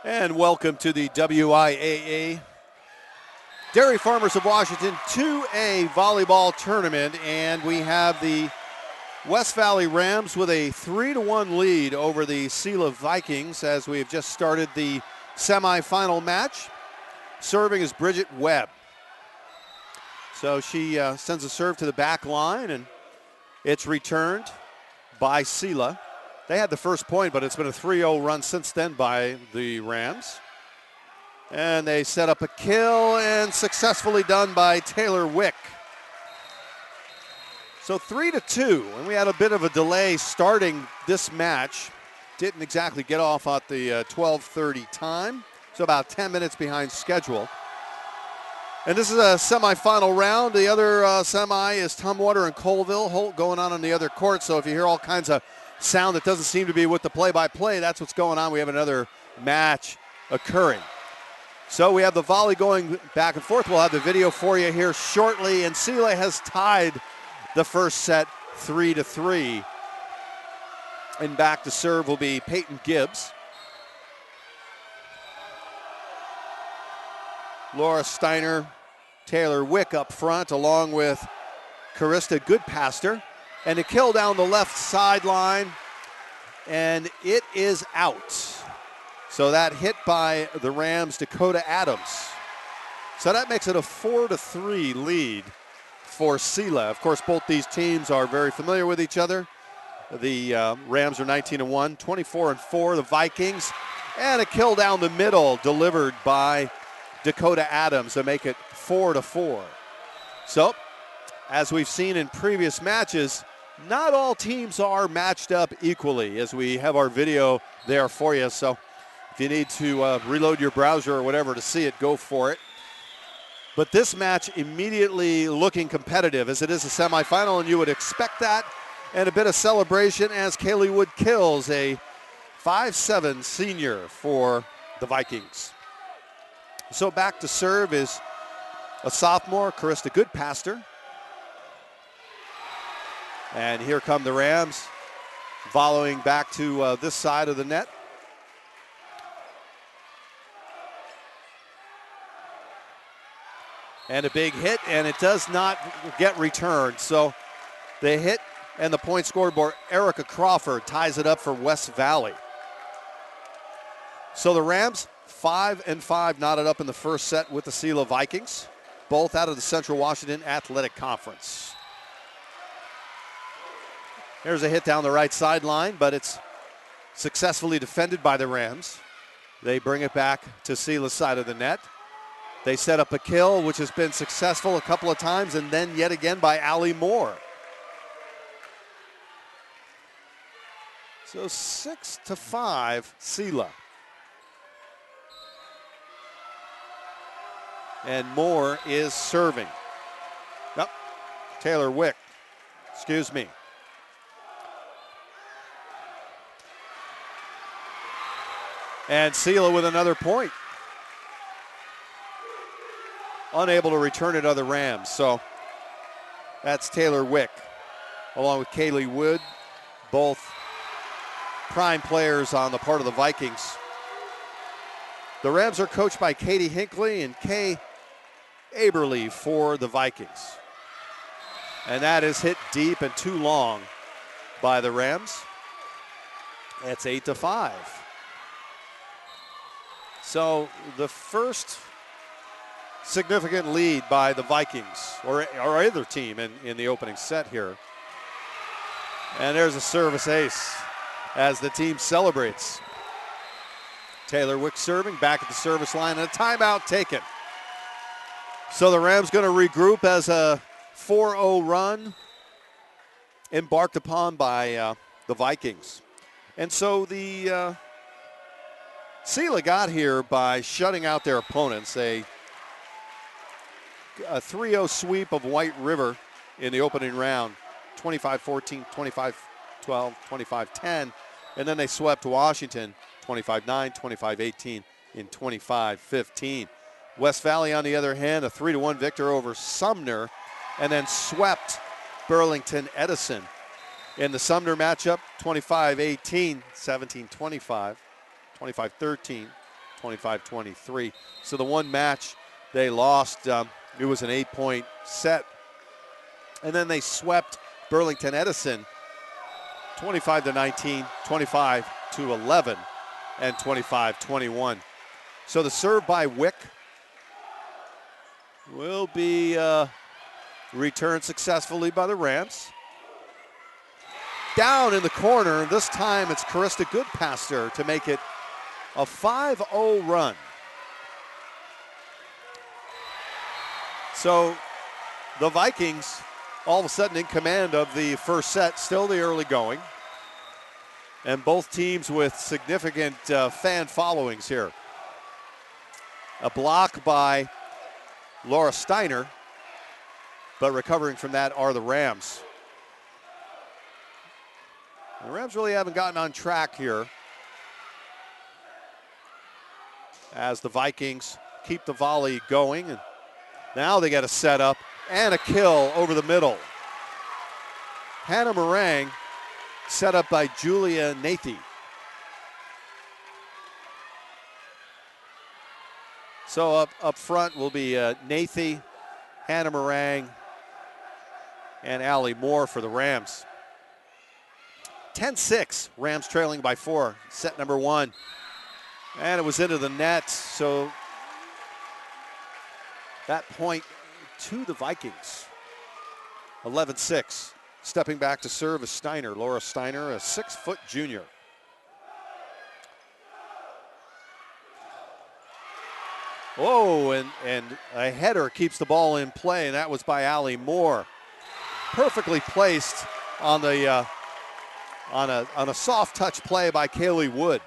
And welcome to the WIAA Dairy Farmers of Washington 2A volleyball tournament. And we have the West Valley Rams with a 3-1 lead over the Selah Vikings as we have just started the semifinal match. Serving is Bridget Webb. So she sends a serve to the back line, and it's returned by Selah. They had the first point, but it's been a 3-0 run since then by the Rams. And they set up a kill, and successfully done by Taylor Wick. So 3-2, and we had a bit of a delay starting this match. Didn't exactly get off at the 12:30 time, so about 10 minutes behind schedule. And this is a semifinal round. The other semi is Tumwater and Colville. Holt going on the other court, so if you hear all kinds of sound that doesn't seem to be with the play-by-play, that's what's going on. We have another match occurring. So we have the volley going back and forth. We'll have the video for you here shortly. And Selah has tied the first set 3-3. And back to serve will be Peyton Gibbs. Laura Steiner, Taylor Wick up front, along with Carista Goodpaster. And a kill down the left sideline, and it is out. So that hit by the Rams, Dakota Adams. So that makes it a 4-3 lead for Selah. Of course, both these teams are very familiar with each other. The Rams are 19-1, 24-4, the Vikings. And a kill down the middle delivered by Dakota Adams to make it 4-4. So, as we've seen in previous matches, not all teams are matched up equally, as we have our video there for you. So if you need to reload your browser or whatever to see it, go for it. But this match immediately looking competitive, as it is a semifinal, and you would expect that. And a bit of celebration as Kaylee Wood kills a 5'7" senior for the Vikings. So back to serve is a sophomore, Carista Goodpaster. And here come the Rams, following back to this side of the net. And a big hit, and it does not get returned. So the hit and the point scored by Erica Crawford ties it up for West Valley. So the Rams, 5-5, knotted up in the first set with the Selah Vikings, both out of the Central Washington Athletic Conference. Here's a hit down the right sideline, but it's successfully defended by the Rams. They bring it back to Selah's side of the net. They set up a kill, which has been successful a couple of times, and then yet again by Allie Moore. So 6-5, Selah. And Moore is serving. Nope. Taylor Wick, excuse me. And Selah with another point. Unable to return it to the Rams. So that's Taylor Wick, along with Kaylee Wood, both prime players on the part of the Vikings. The Rams are coached by Katie Hinckley and Kay Aberle for the Vikings. And that is hit deep and too long by the Rams. That's 8-5. So the first significant lead by the Vikings, or either team in the opening set here. And there's a service ace as the team celebrates. Taylor Wick serving back at the service line, and a timeout taken. So the Rams going to regroup as a 4-0 run embarked upon by the Vikings. And so the Selah got here by shutting out their opponents. A 3-0 sweep of White River in the opening round, 25-14, 25-12, 25-10. And then they swept Washington 25-9, 25-18, and 25-15. West Valley, on the other hand, a 3-1 victor over Sumner, and then swept Burlington Edison. In the Sumner matchup, 25-18, 17-25, 25-13, 25-23. So the one match they lost, it was an 8-point set. And then they swept Burlington Edison 25-19, 25-11, and 25-21. So the serve by Wick will be returned successfully by the Rams. Down in the corner, this time it's Carissa Goodpaster to make it a 5-0 run. So the Vikings all of a sudden in command of the first set, still the early going. And both teams with significant fan followings here. A block by Laura Steiner, but recovering from that are the Rams. The Rams really haven't gotten on track here as the Vikings keep the volley going. And now they got a setup and a kill over the middle. Hannah Meringue set up by Julia Nathy. So up front will be Nathy, Hannah Meringue, and Allie Moore for the Rams. 10-6, Rams trailing by 4, set number 1. And it was into the net, so that point to the Vikings. 11-6. Stepping back to serve is Steiner, Laura Steiner, a 6-foot junior. Oh, and a header keeps the ball in play, and that was by Allie Moore. Perfectly placed on the on a soft touch play by Kaylee Wood.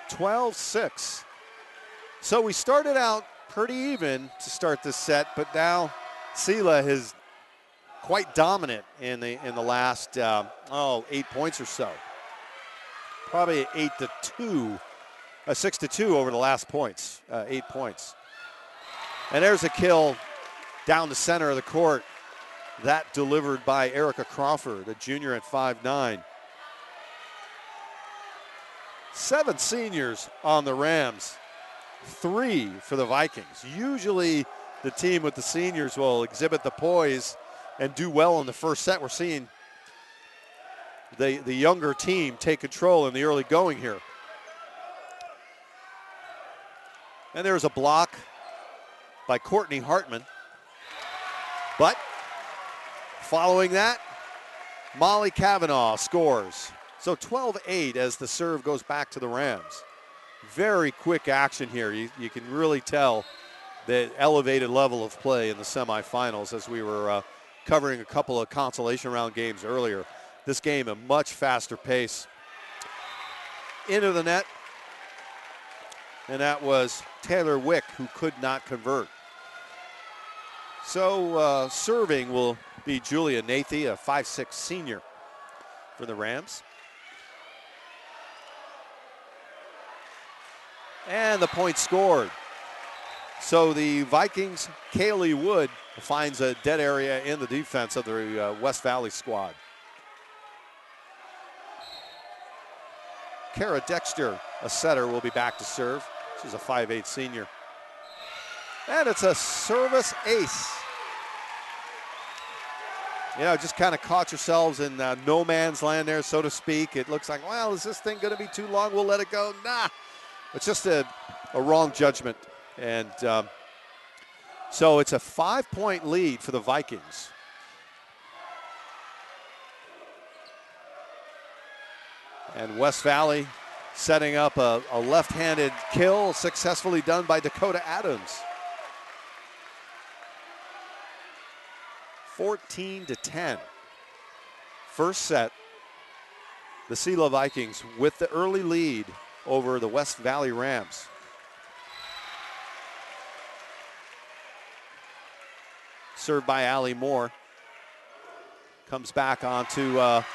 12-6. So we started out pretty even to start this set, but now Sela is quite dominant in the last 8 points or so. Probably 8-2, 6-2 over the last points, 8 points. And there's a kill down the center of the court. That delivered by Erica Crawford, a junior at 5'9". 7 seniors on the Rams, 3 for the Vikings. Usually the team with the seniors will exhibit the poise and do well in the first set. We're seeing the younger team take control in the early going here. And there's a block by Courtney Hartman. But following that, Molly Kavanaugh scores. So 12-8 as the serve goes back to the Rams. Very quick action here. You can really tell the elevated level of play in the semifinals as we were covering a couple of consolation round games earlier. This game, a much faster pace. Into the net, and that was Taylor Wick, who could not convert. So serving will be Julia Nathy, a 5'6" senior for the Rams. And the point scored. So the Vikings, Kaylee Wood finds a dead area in the defense of the West Valley squad. Kara Dexter, a setter, will be back to serve. She's a 5'8" senior. And it's a service ace. You know, just kind of caught yourselves in no man's land there, so to speak. It looks like, well, is this thing going to be too long? We'll let it go. Nah, it's just a wrong judgment. And so it's a 5-point lead for the Vikings. And West Valley setting up a left-handed kill, successfully done by Dakota Adams. 14-10. First set, the Sela Vikings with the early lead over the West Valley Rams. Served by Allie Moore. Comes back onto the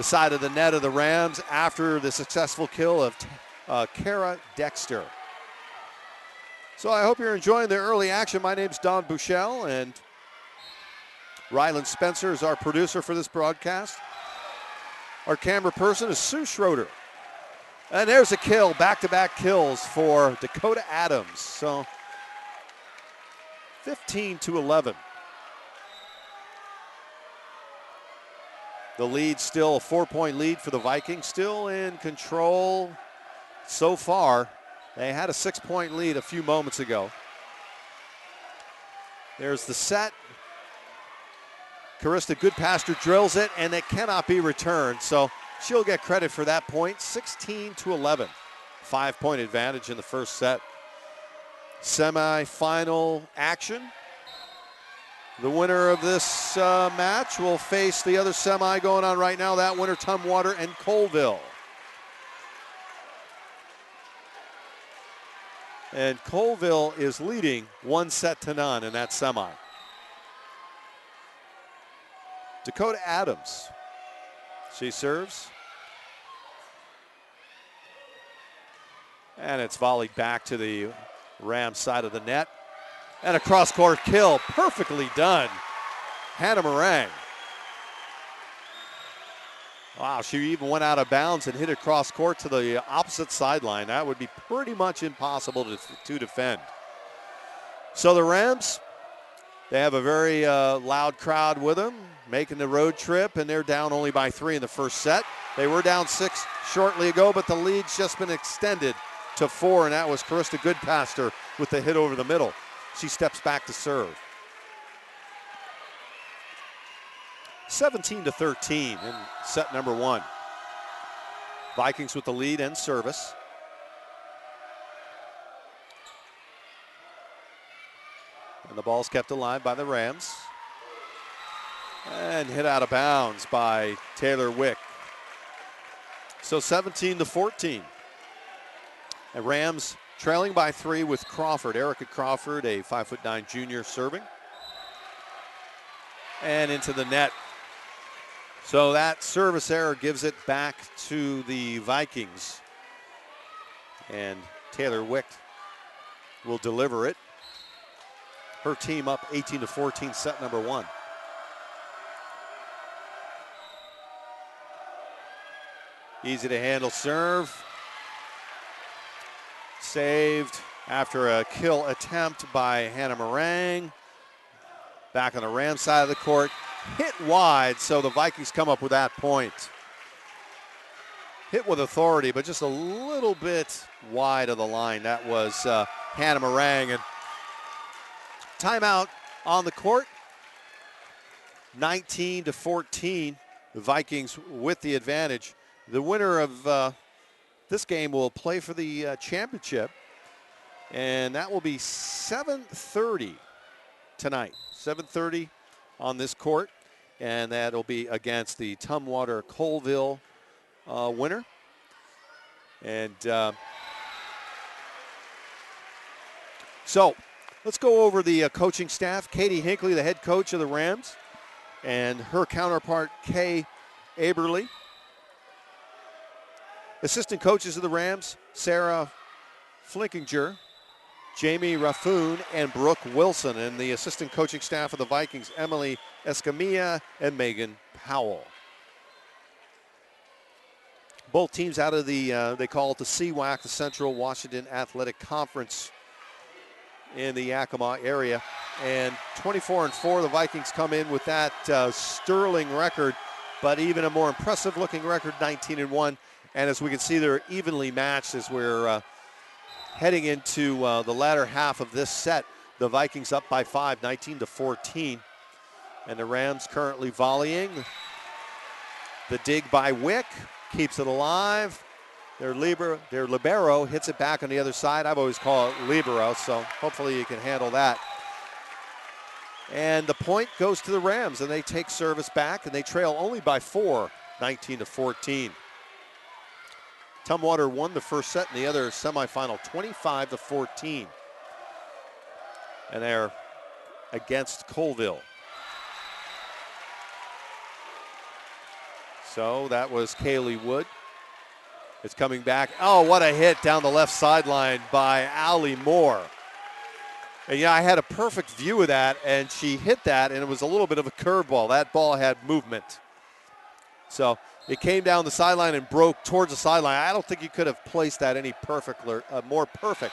side of the net of the Rams after the successful kill of Kara Dexter. So I hope you're enjoying the early action. My name's Don Bushell, and Ryland Spencer is our producer for this broadcast. Our camera person is Sue Schroeder. And there's a kill, back-to-back kills for Dakota Adams. So 15-11. The lead still a 4-point lead for the Vikings, still in control so far. They had a 6-point lead a few moments ago. There's the set. Carista Goodpaster drills it, and it cannot be returned. So she'll get credit for that point. 16-11. 5-point advantage in the first set. Semi-final action. The winner of this match will face the other semi going on right now. That winner, Tumwater and Colville. And Colville is leading 1-0 in that semi. Dakota Adams. She serves. And it's volleyed back to the Rams side of the net. And a cross-court kill, perfectly done. Hannah Meringue. Wow, she even went out of bounds and hit it cross-court to the opposite sideline. That would be pretty much impossible to defend. So the Rams, they have a very loud crowd with them, making the road trip, and they're down only by 3 in the first set. They were down 6 shortly ago, but the lead's just been extended to 4, and that was Carista Goodpaster with the hit over the middle. She steps back to serve. 17-13 in set number 1. Vikings with the lead and service. And the ball's kept alive by the Rams. And hit out of bounds by Taylor Wick. So 17-14. And Rams trailing by 3 with Crawford. Erica Crawford, a 5'9" junior, serving. And into the net. So that service error gives it back to the Vikings. And Taylor Wick will deliver it. Her team up 18-14, set number 1. Easy to handle serve. Saved after a kill attempt by Hannah Meringue. Back on the Rams side of the court. Hit wide, so the Vikings come up with that point. Hit with authority, but just a little bit wide of the line. That was Hannah Meringue. And timeout on the court. 19-14, the Vikings with the advantage. The winner of this game will play for the championship, and that will be 7:30 tonight. 7:30 on this court, and that'll be against the Tumwater Colville winner. And so let's go over the coaching staff. Katie Hinckley, the head coach of the Rams, and her counterpart, Kay Aberly. Assistant coaches of the Rams, Sarah Flinkinger, Jamie Raffoon, and Brooke Wilson. And the assistant coaching staff of the Vikings, Emily Escamilla and Megan Powell. Both teams out of the, they call it the CWAC, the Central Washington Athletic Conference in the Yakima area. And 24-4, the Vikings come in with that sterling record, but even a more impressive looking record, 19-1. And as we can see, they're evenly matched as we're heading into the latter half of this set. The Vikings up by 5, 19-14. And the Rams currently volleying. The dig by Wick keeps it alive. Their libero hits it back on the other side. I've always called it libero, so hopefully you can handle that. And the point goes to the Rams, and they take service back, and they trail only by 4, 19-14. Tumwater won the first set in the other semifinal, 25-14. And they're against Colville. So that was Kaylee Wood. It's coming back. Oh, what a hit down the left sideline by Allie Moore. And yeah, I had a perfect view of that, and she hit that, and it was a little bit of a curveball. That ball had movement. So It came down the sideline and broke towards the sideline. I don't think you could have placed that any more perfectly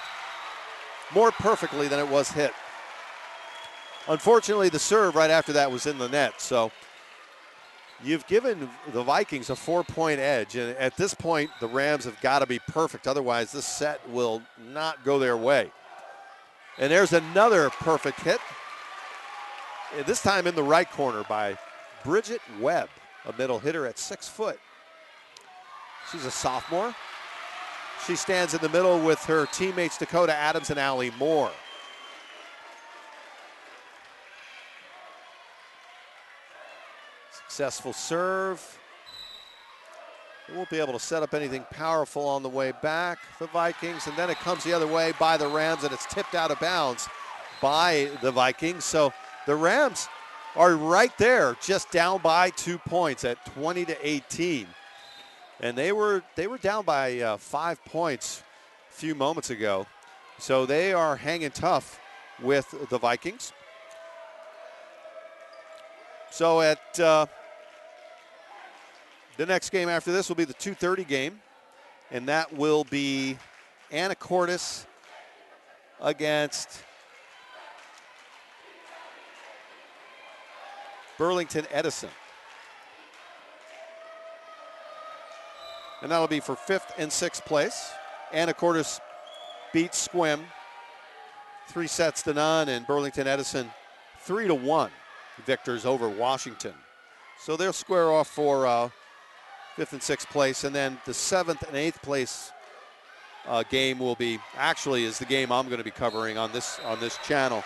than it was hit. Unfortunately, the serve right after that was in the net. So you've given the Vikings a 4-point edge. And at this point, the Rams have got to be perfect. Otherwise, this set will not go their way. And there's another perfect hit. This time in the right corner by Bridget Webb, a middle hitter at 6 foot. She's a sophomore. She stands in the middle with her teammates Dakota Adams and Allie Moore. Successful serve. They won't be able to set up anything powerful on the way back, the Vikings, and then it comes the other way by the Rams, and it's tipped out of bounds by the Vikings. So the Rams are right there, just down by 2 points at 20-18. And they were down by 5 points a few moments ago. So they are hanging tough with the Vikings. So at the next game after this will be the 2:30 game, and that will be Anacortes against Burlington Edison. And that'll be for 5th and 6th place. Anacortes beats Squim 3-0, and Burlington Edison 3-1 victors over Washington. So they'll square off for 5th and 6th place, and then the 7th and 8th place game will be, actually is the game I'm going to be covering on this channel,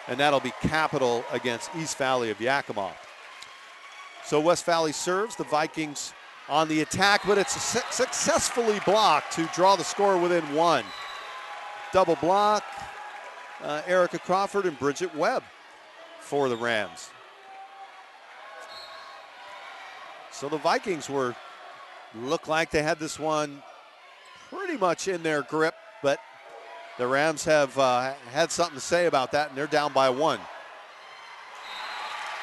and that'll be Capital against East Valley of Yakima. So West Valley serves, the Vikings on the attack, but it's successfully blocked to draw the score within 1. Double block, Erica Crawford and Bridget Webb for the Rams. So the Vikings look like they had this one pretty much in their grip, but the Rams have had something to say about that, and they're down by 1.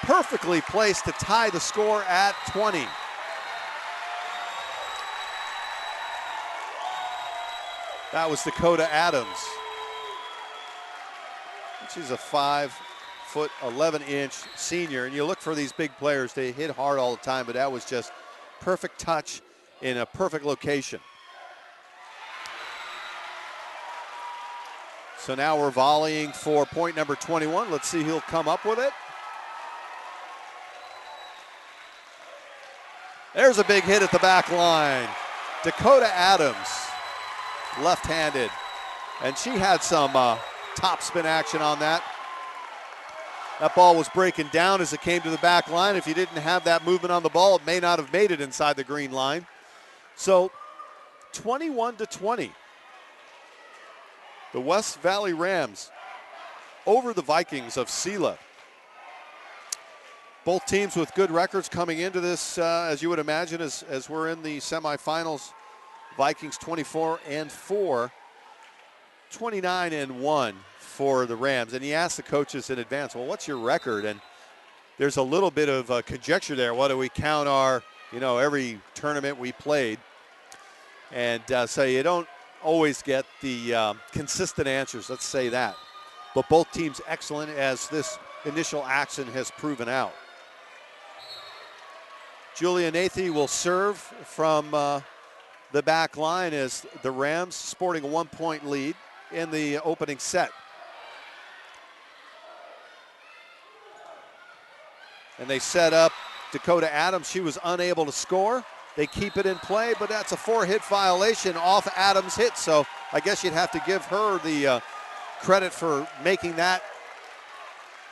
Perfectly placed to tie the score at 20. That was Dakota Adams. She's a 5'11" senior, and you look for these big players. They hit hard all the time, but that was just perfect touch in a perfect location. So now we're volleying for point number 21. Let's see who'll come up with it. There's a big hit at the back line. Dakota Adams, left-handed, and she had some topspin action on that. That ball was breaking down as it came to the back line. If you didn't have that movement on the ball, it may not have made it inside the green line. So 21-20. The West Valley Rams over the Vikings of Sela. Both teams with good records coming into this, as you would imagine, as we're in the semifinals. Vikings 24-4, 29-1 for the Rams. And he asked the coaches in advance, well, what's your record? And there's a little bit of conjecture there. What do we count our, every tournament we played? And so you don't always get the consistent answers, let's say that. But both teams excellent, as this initial action has proven out. Julia Nathy will serve from the back line as the Rams sporting a 1-point lead in the opening set. And they set up Dakota Adams. She was unable to score. They keep it in play, but that's a 4-hit violation off Adams' hit. So I guess you'd have to give her the credit for making that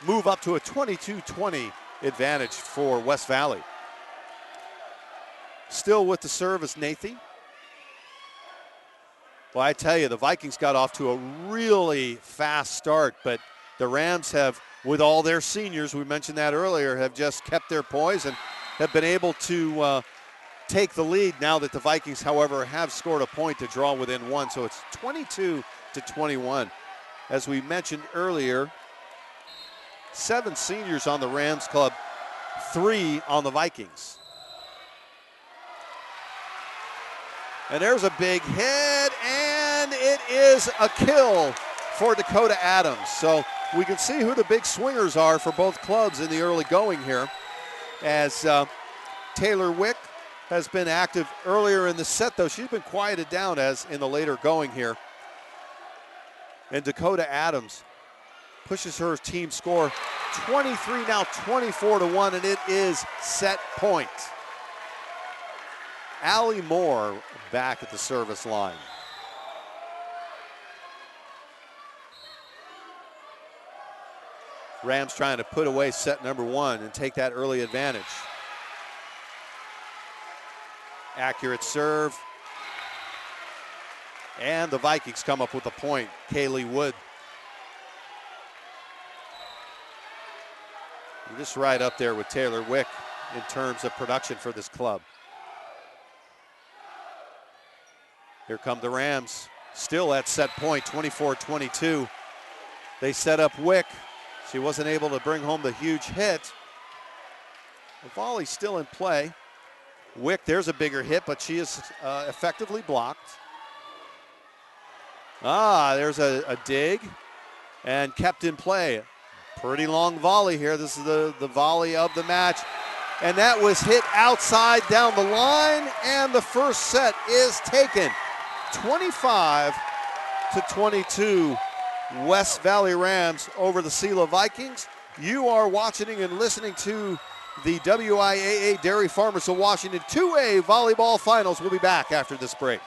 move up to a 22-20 advantage for West Valley. Still with the serve is Nathy. Well, I tell you, the Vikings got off to a really fast start, but the Rams have, with all their seniors, we mentioned that earlier, have just kept their poise and have been able to take the lead now that the Vikings, however, have scored a point to draw within 1. So it's 22-21. As we mentioned earlier, 7 seniors on the Rams club, 3 on the Vikings. And there's a big hit, and it is a kill for Dakota Adams. So we can see who the big swingers are for both clubs in the early going here, as Taylor Wick has been active earlier in the set, though she's been quieted down as in the later going here. And Dakota Adams pushes her team score 23 now 24-1, and it is set point. Allie Moore back at the service line. Rams trying to put away set number one and take that early advantage. Accurate serve. And the Vikings come up with a point. Kaylee Wood. You're just right up there with Taylor Wick in terms of production for this club. Here come the Rams, still at set point, 24-22. They set up Wick. She wasn't able to bring home the huge hit. The volley still in play. Wick, there's a bigger hit, but she is effectively blocked. There's a dig and kept in play. Pretty long volley here. This is the volley of the match. And that was hit outside down the line, and the first set is taken. 25-22, West Valley Rams over the Selah Vikings. You are watching and listening to the WIAA Dairy Farmers of Washington 2A Volleyball Finals. We'll be back after this break.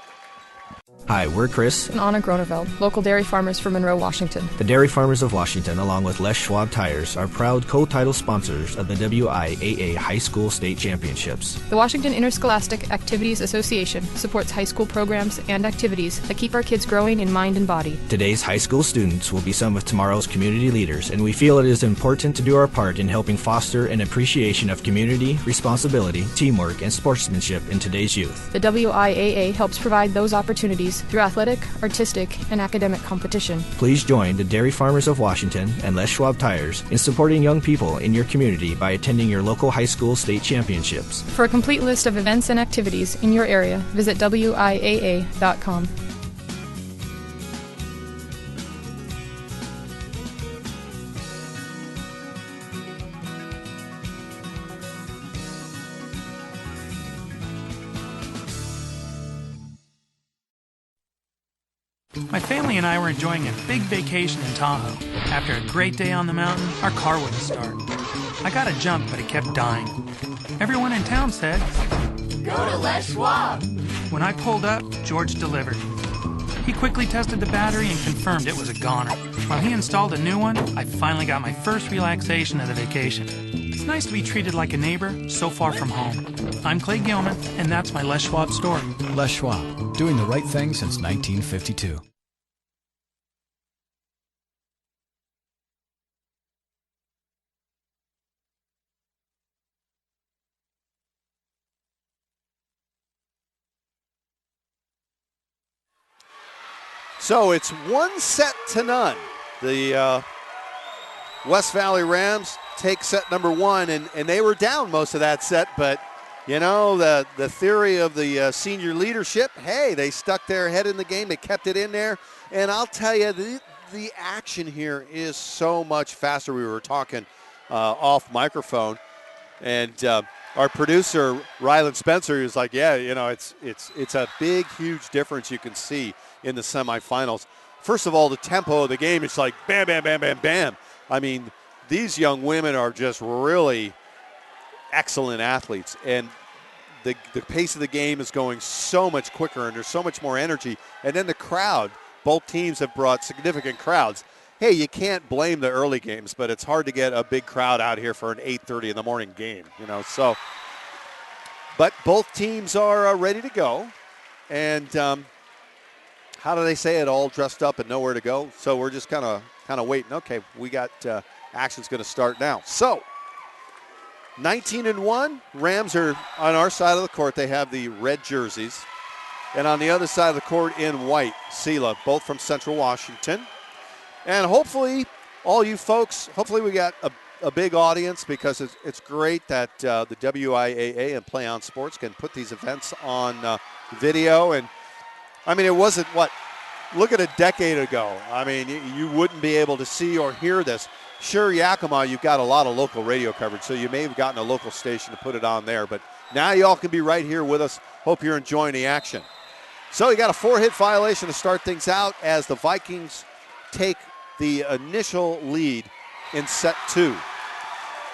Hi, we're Chris and Anna Groneveld, local dairy farmers from Monroe, Washington. The Dairy Farmers of Washington, along with Les Schwab Tires, are proud co-title sponsors of the WIAA High School State Championships. The Washington Interscholastic Activities Association supports high school programs and activities that keep our kids growing in mind and body. Today's high school students will be some of tomorrow's community leaders, and we feel it is important to do our part in helping foster an appreciation of community, responsibility, teamwork, and sportsmanship in today's youth. The WIAA helps provide those opportunities through athletic, artistic, and academic competition. Please join the Dairy Farmers of Washington and Les Schwab Tires in supporting young people in your community by attending your local high school state championships. For a complete list of events and activities in your area, visit WIAA.com. My family and I were enjoying a big vacation in Tahoe. After a great day on the mountain, our car wouldn't start. I got a jump, but it kept dying. Everyone in town said, "Go to Les Schwab." When I pulled up, George delivered. He quickly tested the battery and confirmed it was a goner. While he installed a new one, I finally got my first relaxation of the vacation. It's nice to be treated like a neighbor so far from home. I'm Clay Gilman, and that's my Les Schwab story. Les Schwab, doing the right thing since 1952. So it's 1-0. The West Valley Rams take set number one, and they were down most of that set, but you know, the theory of the senior leadership, hey, they stuck their head in the game, they kept it in there, and I'll tell you, the action here is so much faster. We were talking off microphone, and our producer, Rylan Spencer, is like, yeah, you know, it's a big, huge difference you can see in the semifinals. First of all, the tempo of the game, it's like bam, bam, bam, bam, bam. I mean, these young women are just really excellent athletes, and the pace of the game is going so much quicker, and there's so much more energy. And then the crowd, both teams have brought significant crowds. Hey, you can't blame the early games, but it's hard to get a big crowd out here for an 8:30 in the morning game, you know. So, but both teams are ready to go, and how do they say it? All dressed up and nowhere to go. So we're just kind of waiting. Okay, we got action's going to start now. So 19-1, Rams are on our side of the court. They have the red jerseys, and on the other side of the court in white, Selah, both from Central Washington. And hopefully, all you folks, hopefully we got a big audience because it's great that the WIAA and Play On Sports can put these events on video. And, I mean, it wasn't look at a decade ago. I mean, you wouldn't be able to see or hear this. Sure, Yakima, you've got a lot of local radio coverage, so you may have gotten a local station to put it on there. But now you all can be right here with us. Hope you're enjoying the action. So you got a 4-hit violation to start things out as the Vikings take the initial lead in set 2.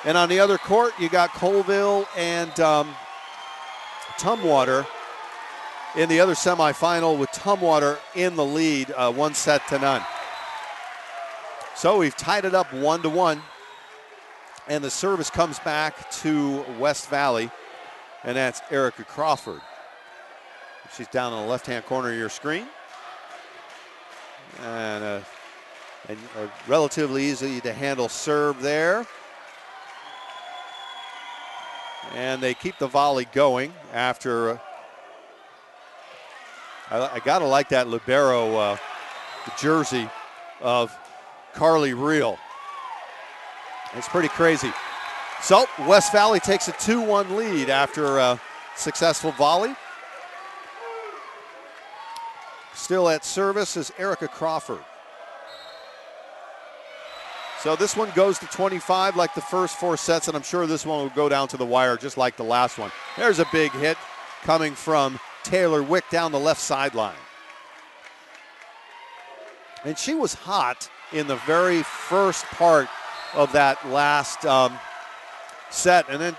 And on the other court, you got Colville and Tumwater in the other semifinal, with Tumwater in the lead, 1-0. So we've tied it up 1-1, and the service comes back to West Valley, and that's Erica Crawford. She's down in the left-hand corner of your screen. And a relatively easy to handle serve there. And they keep the volley going after. I got to like that libero jersey of Carly Reel. It's pretty crazy. So West Valley takes a 2-1 lead after a successful volley. Still at service is Erica Crawford. So this one goes to 25 like the first 4 sets, and I'm sure this one will go down to the wire just like the last one. There's a big hit coming from Taylor Wick down the left sideline. And she was hot in the very first part of that last set, and then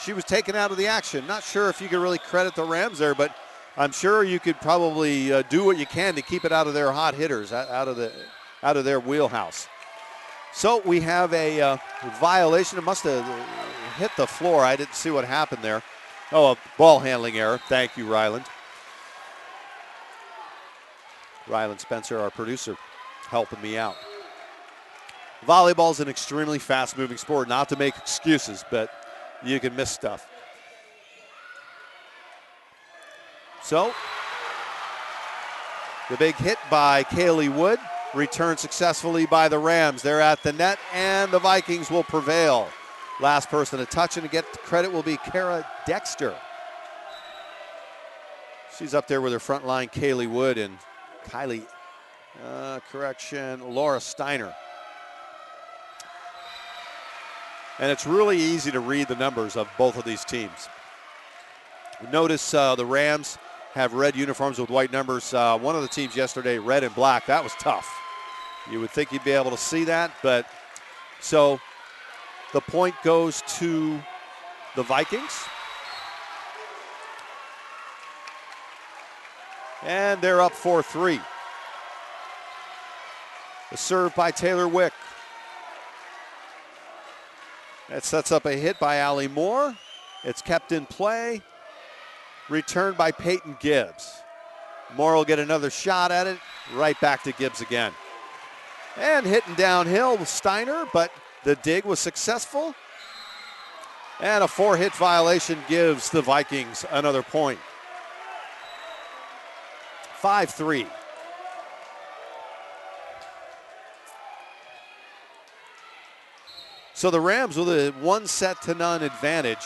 she was taken out of the action. Not sure if you could really credit the Rams there, but I'm sure you could probably do what you can to keep it out of their hot hitters, out of their wheelhouse. So we have a violation. It must have hit the floor. I didn't see what happened there. Oh, a ball handling error. Thank you, Ryland. Ryland Spencer, our producer, helping me out. Volleyball is an extremely fast-moving sport. Not to make excuses, but you can miss stuff. So, the big hit by Kaylee Wood, returned successfully by the Rams. They're at the net, and the Vikings will prevail. Last person to touch and to get the credit will be Kara Dexter. She's up there with her front line, Kaylee Wood, and Laura Steiner. And it's really easy to read the numbers of both of these teams. Notice the Rams have red uniforms with white numbers. One of the teams yesterday, red and black. That was tough. You would think you'd be able to see that, but so the point goes to the Vikings. And they're up 4-3. The serve by Taylor Wick. That sets up a hit by Allie Moore. It's kept in play. Returned by Peyton Gibbs. Moore will get another shot at it. Right back to Gibbs again. And hitting downhill with Steiner, but the dig was successful. And a 4-hit violation gives the Vikings another point. 5-3. So the Rams with a 1-0 advantage,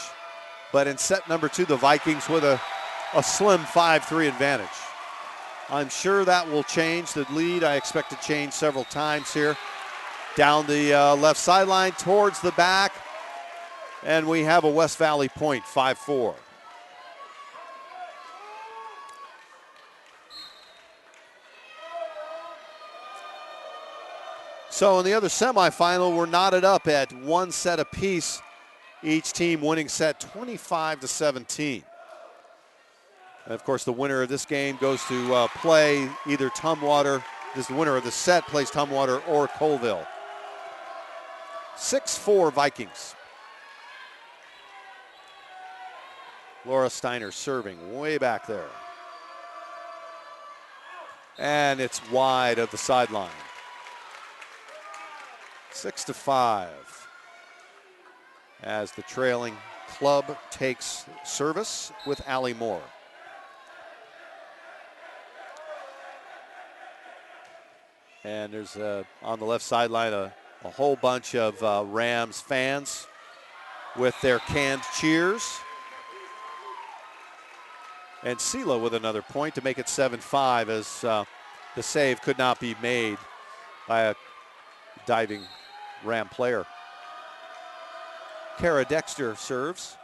but in set number 2, the Vikings with a slim 5-3 advantage. I'm sure that will change. The lead I expect to change several times here. Down the left sideline towards the back, and we have a West Valley point, 5-4. So in the other semifinal, we're knotted up at 1 set apiece. Each team winning set 25-17. And of course, the winner of this game goes to play either Tumwater. This is the winner of the set, plays Tumwater or Colville. 6-4 Vikings. Laura Steiner serving way back there. And it's wide of the sideline. 6-5 as the trailing club takes service with Allie Moore. And there's on the left sideline a a whole bunch of Rams fans with their canned cheers. And Sela with another point to make it 7-5 as the save could not be made by a diving Ram player. Kara Dexter serves.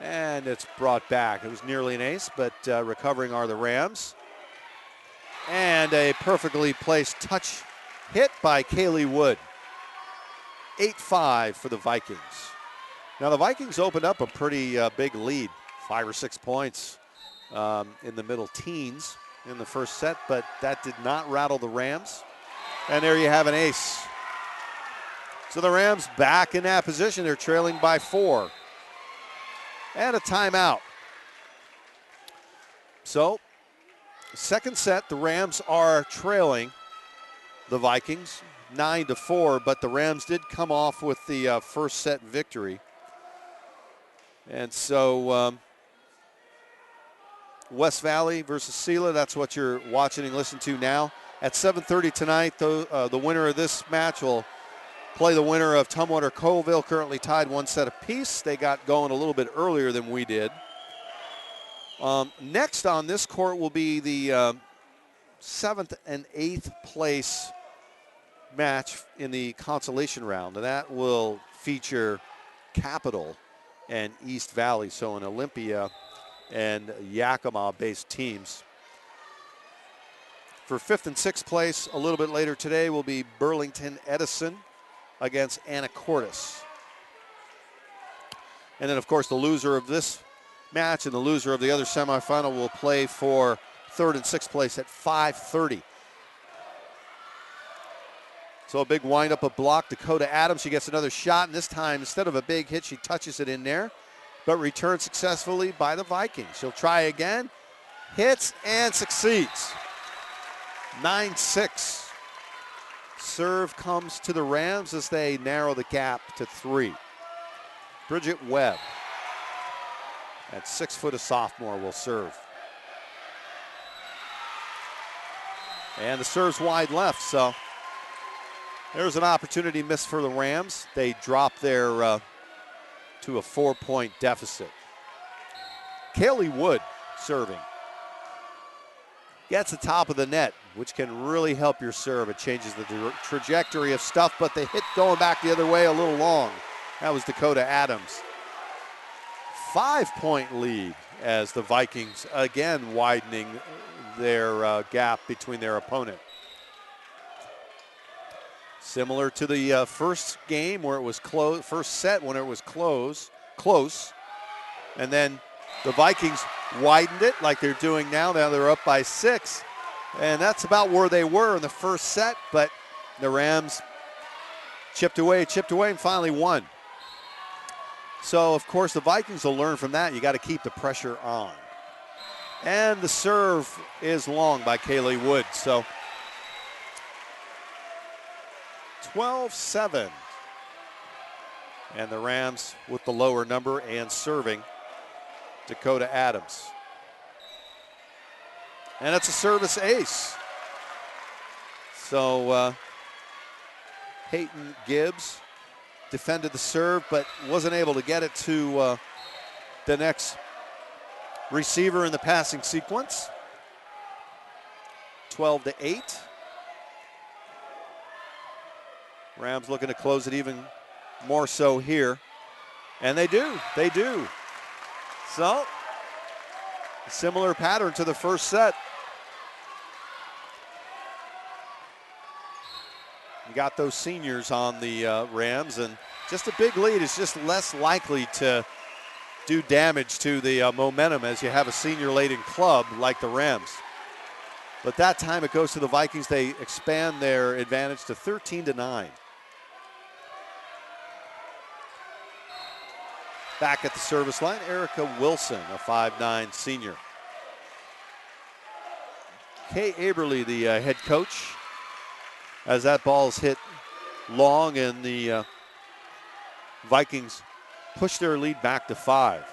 And it's brought back. It was nearly an ace, but recovering are the Rams. And a perfectly placed touch hit by Kaylee Wood. 8-5 for the Vikings. Now the Vikings opened up a pretty big lead, 5 or 6 points in the middle teens in the first set, but that did not rattle the Rams. And there you have an ace. So the Rams back in that position. They're trailing by 4. And a timeout. So, second set, the Rams are trailing the Vikings 9-4, but the Rams did come off with the first set victory. And so, West Valley versus Sela, that's what you're watching and listening to now. At 7:30 tonight, the winner of this match will play the winner of Tumwater Colville, currently tied 1 set apiece. They got going a little bit earlier than we did. Next on this court will be the 7th and 8th place match in the consolation round, and that will feature Capital and East Valley, so an Olympia and Yakima-based teams. For 5th and 6th place, a little bit later today, will be Burlington Edison against Anacortes. And then, of course, the loser of this match and the loser of the other semifinal will play for 3rd and 6th place at 5:30. So a big windup, a block. Dakota Adams, she gets another shot, and this time, instead of a big hit, she touches it in there, but returned successfully by the Vikings. She'll try again, hits, and succeeds. 9-6. Serve comes to the Rams as they narrow the gap to 3. Bridget Webb, at 6 foot, a sophomore, will serve. And the serve's wide left, so there's an opportunity missed for the Rams. They drop their to a 4-point deficit. Kaylee Wood serving. Gets the top of the net, which can really help your serve. It changes the trajectory of stuff, but the hit going back the other way a little long. That was Dakota Adams. 5-point lead as the Vikings again widening their gap between their opponent. Similar to the first game where it was close, first set when it was close, and then the Vikings widened it like they're doing now. Now they're up by 6, and that's about where they were in the first set, but the Rams chipped away, and finally won. So, of course, the Vikings will learn from that. You got to keep the pressure on. And the serve is long by Kaylee Wood. So, 12-7. And the Rams with the lower number and serving Dakota Adams. And it's a service ace. So, Peyton Gibbs defended the serve, but wasn't able to get it to the next receiver in the passing sequence. 12-8. Rams looking to close it even more so here. And they do. So, a similar pattern to the first set. You got those seniors on the Rams, and just a big lead is just less likely to do damage to the momentum as you have a senior-laden club like the Rams. But that time it goes to the Vikings. They expand their advantage to 13-9. Back at the service line, Erica Wilson, a 5'9" senior. Kay Aberly, the head coach, as that ball's hit long, and the Vikings push their lead back to 5.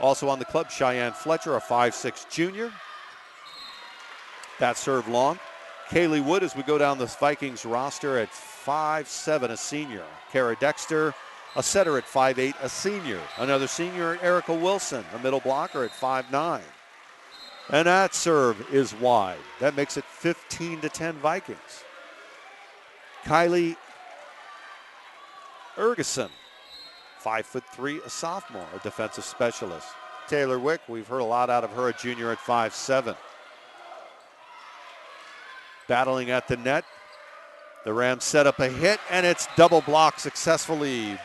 Also on the club, Cheyenne Fletcher, a 5'6" junior. That serve long. Kaylee Wood, as we go down this Vikings roster, at 5'7", a senior. Kara Dexter, a setter at 5'8", a senior. Another senior, Erica Wilson, a middle blocker at 5'9". And that serve is wide. That makes it 15-10 Vikings. Kylie Ergeson, 5'3", a sophomore, a defensive specialist. Taylor Wick, we've heard a lot out of her, a junior at 5'7". Battling at the net. The Rams set up a hit, and it's double blocked successfully.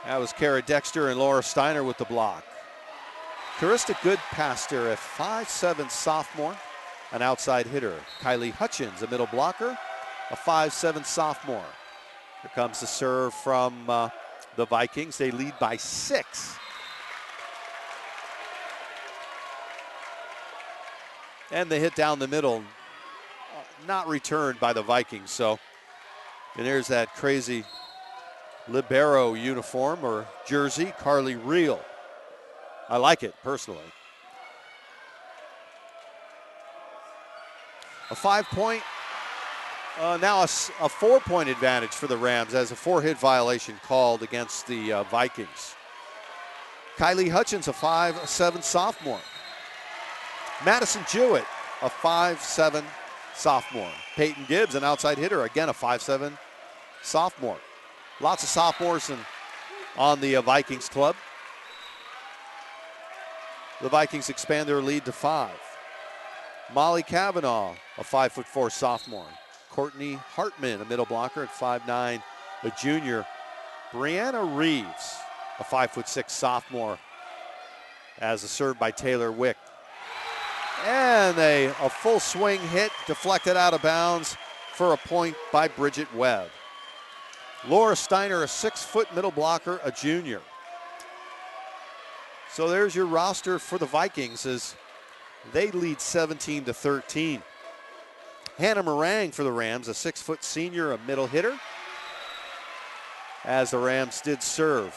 That was Kara Dexter and Laura Steiner with the block. Karista Goodpaster, a 5'7" sophomore, an outside hitter. Kylie Hutchins, a middle blocker, a 5'7" sophomore. Here comes the serve from the Vikings. They lead by 6. And the hit down the middle, not returned by the Vikings. So, and there's that crazy libero uniform or jersey, Carly Reel. I like it personally. A 5-point, now a 4-point advantage for the Rams as a 4-hit violation called against the Vikings. Kylie Hutchins, a 5'7" sophomore. Madison Jewett, a 5'7" sophomore. Peyton Gibbs, an outside hitter, again a 5'7" sophomore. Lots of sophomores on the Vikings club. The Vikings expand their lead to 5. Molly Cavanaugh, a 5'4" sophomore. Courtney Hartman, a middle blocker at 5'9", a junior. Brianna Reeves, a 5'6" sophomore, as a serve by Taylor Wick. And a full swing hit deflected out of bounds for a point by Bridget Webb. Laura Steiner, a 6-foot middle blocker, a junior. So there's your roster for the Vikings as they lead 17-13. Hannah Morang for the Rams, a 6-foot senior, a middle hitter, as the Rams did serve.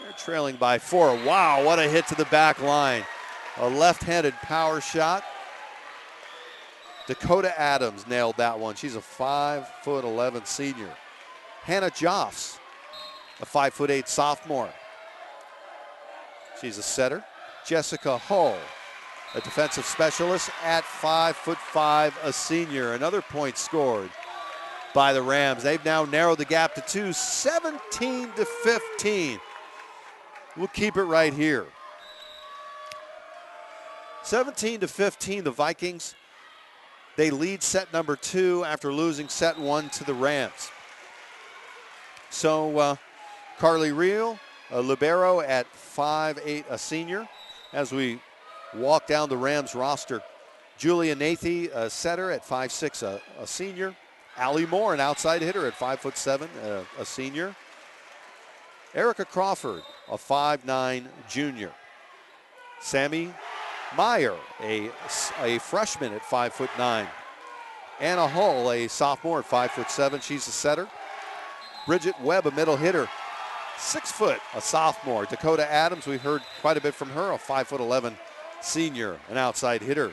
They're trailing by 4. Wow, what a hit to the back line. A left-handed power shot. Dakota Adams nailed that one. She's a 5'11" senior. Hannah Joffs, a 5'8" sophomore. She's a setter. Jessica Hull, a defensive specialist at 5'5", a senior. Another point scored by the Rams. They've now narrowed the gap to 2, 17-15. We'll keep it right here. 17-15, the Vikings. They lead set number 2 after losing set 1 to the Rams. So Carly Reel, a libero at 5'8", a senior. As we walk down the Rams roster, Julia Nathy, a setter at 5'6", a senior. Allie Moore, an outside hitter at 5'7", a senior. Erica Crawford, a 5'9", junior. Sammy Meyer, a freshman at 5'9". Anna Hull, a sophomore at 5'7". She's a setter. Bridget Webb, a middle hitter, 6 foot, a sophomore. Dakota Adams, we heard quite a bit from her, a 5'11" senior, an outside hitter.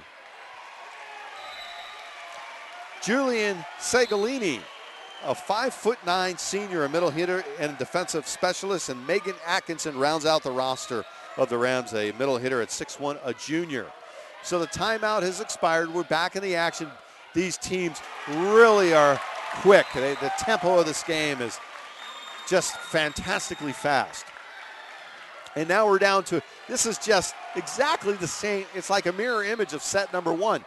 Julian Segalini, a 5'9" senior, a middle hitter and a defensive specialist. And Megan Atkinson rounds out the roster of the Rams, a middle hitter at 6'1", a junior. So the timeout has expired. We're back in the action. These teams really are quick. The tempo of this game is just fantastically fast. And now we're down to, this is just exactly the same. It's like a mirror image of set number 1.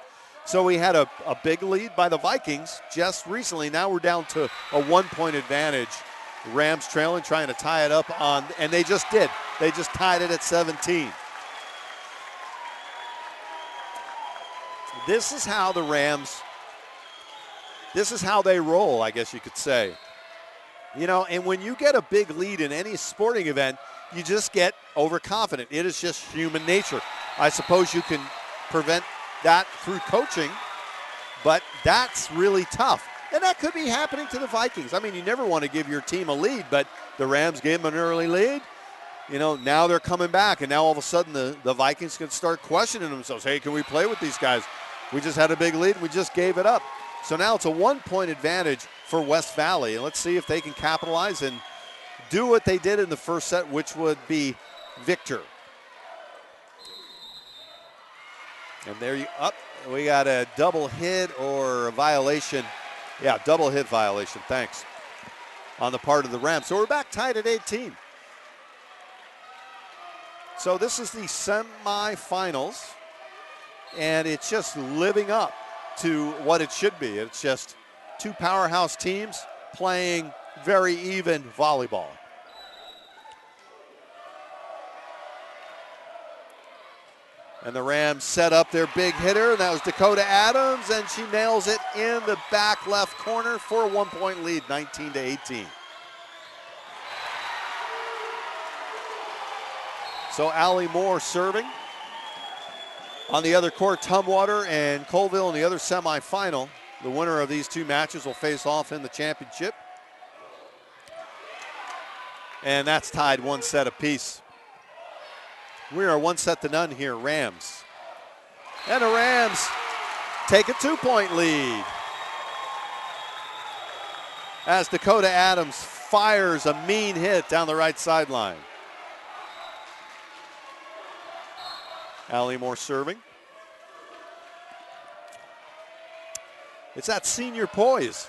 So we had a big lead by the Vikings just recently. Now we're down to a 1-point advantage. Rams trailing, trying to tie it up on, and they just did. They just tied it at 17. This is how the Rams, this is how they roll, I guess you could say. You know, and when you get a big lead in any sporting event, you just get overconfident. It is just human nature. I suppose you can prevent that through coaching, but that's really tough. And that could be happening to the Vikings. I mean, you never want to give your team a lead, but the Rams gave them an early lead. now they're coming back, and now all of a sudden the Vikings can start questioning themselves. Hey, can we play with these guys? We just had a big lead, and we just gave it up. So now it's a 1-point advantage for West Valley, and let's see if they can capitalize and do what they did in the first set, which would be victor. And there you up. We got a double hit or a violation. Yeah, double hit violation. Thanks. On the part of the Rams. So we're back tied at 18. So this is the semifinals, and it's just living up to what it should be. It's just two powerhouse teams playing very even volleyball. And the Rams set up their big hitter, and that was Dakota Adams, and she nails it in the back left corner for a 1-point lead, 19-18. So Allie Moore serving. On the other court, Tumwater and Colville in the other semifinal. The winner of these two matches will face off in the championship. And that's tied 1 set apiece. We are 1-0 here, Rams. And the Rams take a 2-point lead as Dakota Adams fires a mean hit down the right sideline. Allie Moore serving. It's that senior poise.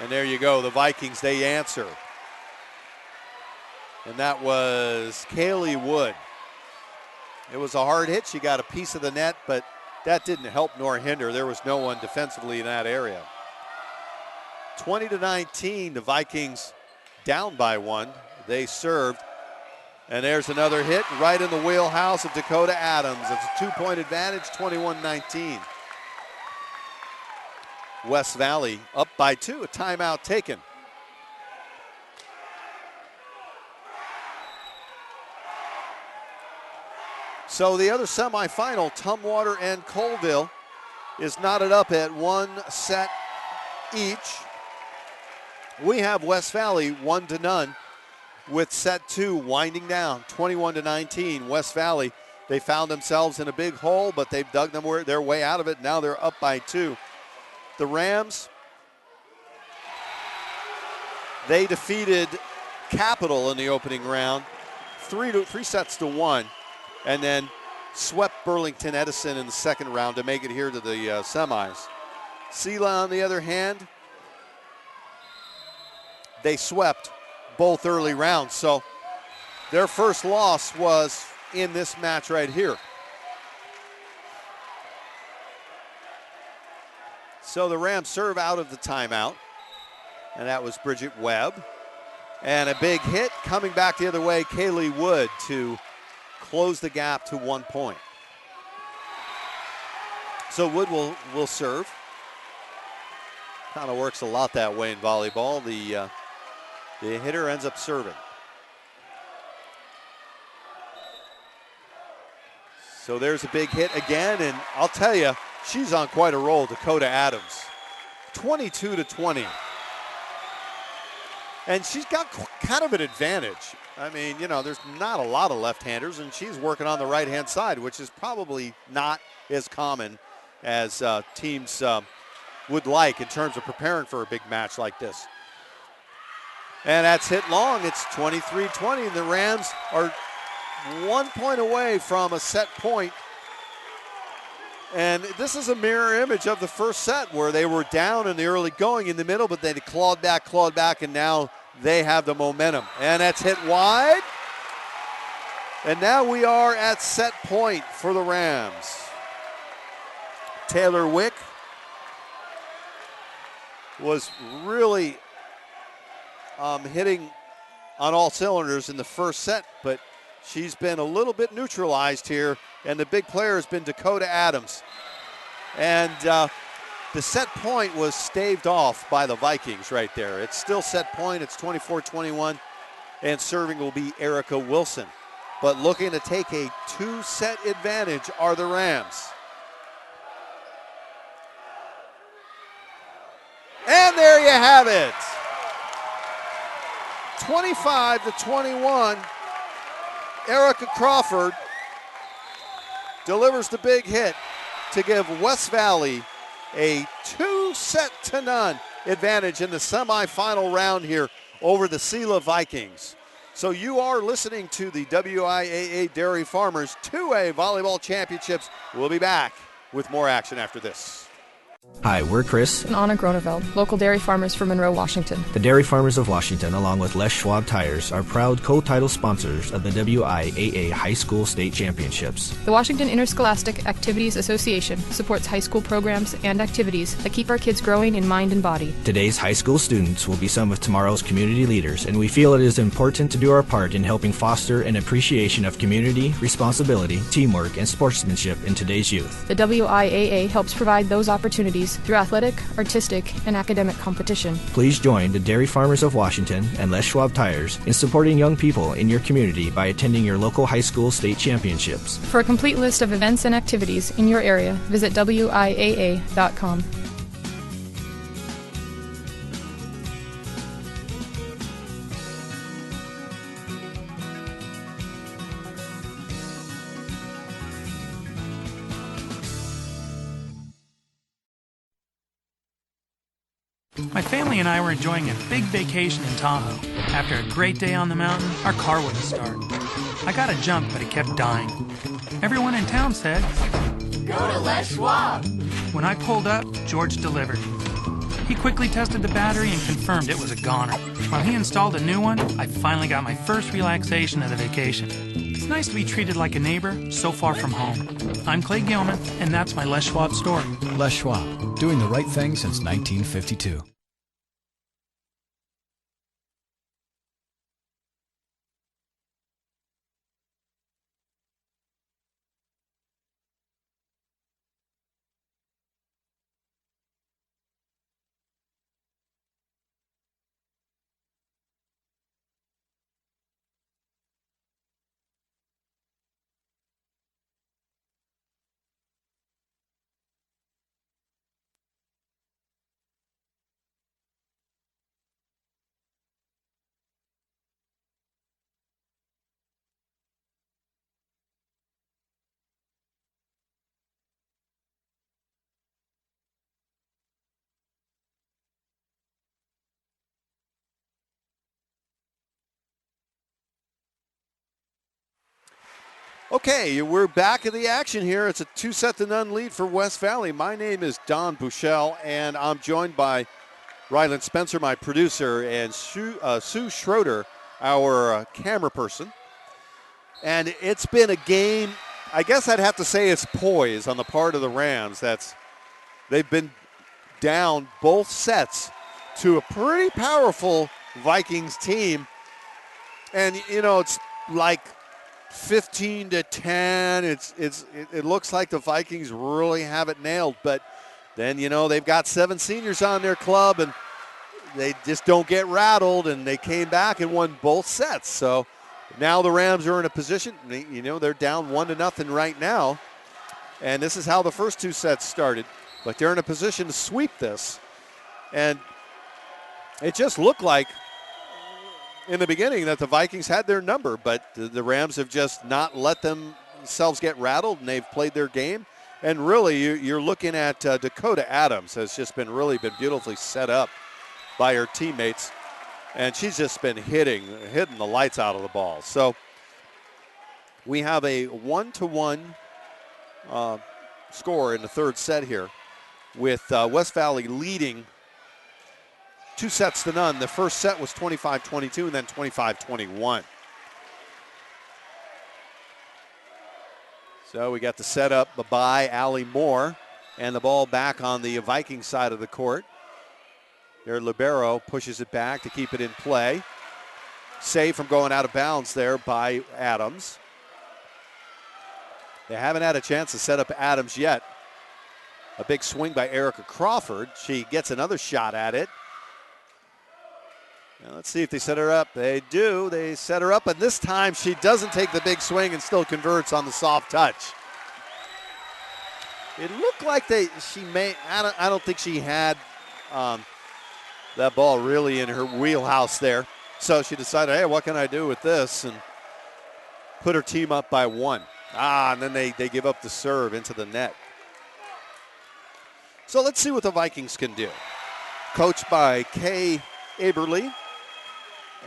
And there you go, the Vikings, they answer. And that was Kaylee Wood. It was a hard hit. She got a piece of the net, but that didn't help nor hinder. There was no one defensively in that area. 20-19, the Vikings down by 1. They served. And there's another hit right in the wheelhouse of Dakota Adams. It's a 2-point advantage, 21-19. West Valley up by 2, a timeout taken. So the other semifinal, Tumwater and Colville, is knotted up at 1 set each. We have West Valley 1-0 with set 2 winding down, 21-19. West Valley, they found themselves in a big hole, but they've dug their way out of it. Now they're up by 2. The Rams, they defeated Capital in the opening round, 3 sets to 1. And then swept Burlington Edison in the second round to make it here to the semis. Sela, on the other hand, they swept both early rounds. So their first loss was in this match right here. So the Rams serve out of the timeout, and that was Bridget Webb. And a big hit coming back the other way, Kaylee Wood to close the gap to 1 point. So Wood will serve. Kind of works a lot that way in volleyball. The hitter ends up serving. So there's a big hit again, and I'll tell you, she's on quite a roll, Dakota Adams. 22-20. And she's got kind of an advantage. I mean, there's not a lot of left-handers, and she's working on the right-hand side, which is probably not as common as teams would like in terms of preparing for a big match like this. And that's hit long. It's 23-20, and the Rams are 1 point away from a set point. And this is a mirror image of the first set where they were down in the early going in the middle, but they clawed back, and now they have the momentum. And that's hit wide. And now we are at set point for the Rams. Taylor Wick was really hitting on all cylinders in the first set, but she's been a little bit neutralized here, and the big player has been Dakota Adams. And the set point was staved off by the Vikings right there. It's still set point. It's 24-21, and serving will be Erica Wilson. But looking to take a 2-set advantage are the Rams. And there you have it. 25-21. Erica Crawford delivers the big hit to give West Valley a 2-0 advantage in the semifinal round here over the Sela Vikings. So you are listening to the WIAA Dairy Farmers 2A Volleyball Championships. We'll be back with more action after this. Hi, we're Chris And Anna Groneveld, local dairy farmers from Monroe, Washington. The Dairy Farmers of Washington, along with Les Schwab Tires, are proud co-title sponsors of the WIAA High School State Championships. The Washington Interscholastic Activities Association supports high school programs and activities that keep our kids growing in mind and body. Today's high school students will be some of tomorrow's community leaders, and we feel it is important to do our part in helping foster an appreciation of community, responsibility, teamwork, and sportsmanship in today's youth. The WIAA helps provide those opportunities through athletic, artistic, and academic competition. Please join the Dairy Farmers of Washington and Les Schwab Tires in supporting young people in your community by attending your local high school state championships. For a complete list of events and activities in your area, visit WIAA.com. My family and I were enjoying a big vacation in Tahoe. After a great day on the mountain, our car wouldn't start. I got a jump, but it kept dying. Everyone in town said, Go to Les Schwab. When I pulled up, George delivered. He quickly tested the battery and confirmed it was a goner. While he installed a new one, I finally got my first relaxation of the vacation. It's nice to be treated like a neighbor so far from home. I'm Clay Gilman, and that's my Les Schwab story. Les Schwab, doing the right thing since 1952. Okay, we're back in the action here. It's a 2-0 lead for West Valley. My name is Don Bushell, and I'm joined by Ryland Spencer, my producer, and Sue Schroeder, our camera person. And it's been a game, I guess I'd have to say it's poise on the part of the Rams. They've been down both sets to a pretty powerful Vikings team. And, it's like 15-10. It looks like the Vikings really have it nailed, but then they've got 7 seniors on their club and they just don't get rattled, and they came back and won both sets. So now the Rams are in a position, they're down 1-0 right now, and this is how the first 2 sets started, but they're in a position to sweep this. And it just looked like in the beginning that the Vikings had their number, but the Rams have just not let themselves get rattled, and they've played their game. And really, you're looking at Dakota Adams has just been beautifully set up by her teammates, and she's just been hitting the lights out of the ball. So we have a 1-1 score in the third set here, with West Valley leading 2-0. The first set was 25-22 and then 25-21. So we got the setup by Allie Moore, and the ball back on the Viking side of the court. Their libero pushes it back to keep it in play. Save from going out of bounds there by Adams. They haven't had a chance to set up Adams yet. A big swing by Erica Crawford. She gets another shot at it. Now let's see if they set her up. They do. They set her up, and this time she doesn't take the big swing and still converts on the soft touch. It looked like I don't think she had that ball really in her wheelhouse there. So she decided, hey, what can I do with this? And put her team up by 1. And then they give up the serve into the net. So let's see what the Vikings can do. Coached by Kay Aberly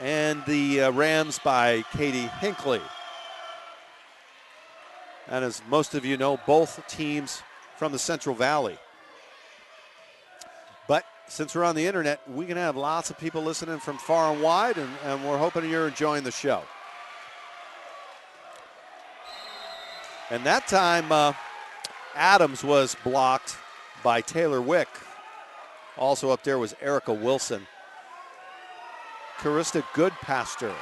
and the Rams by Katie Hinckley. And as most of you know, both teams from the Central Valley. But since we're on the internet, we can have lots of people listening from far and wide, and we're hoping you're enjoying the show. And that time, Adams was blocked by Taylor Wick. Also up there was Erica Wilson. Carissa Goodpaster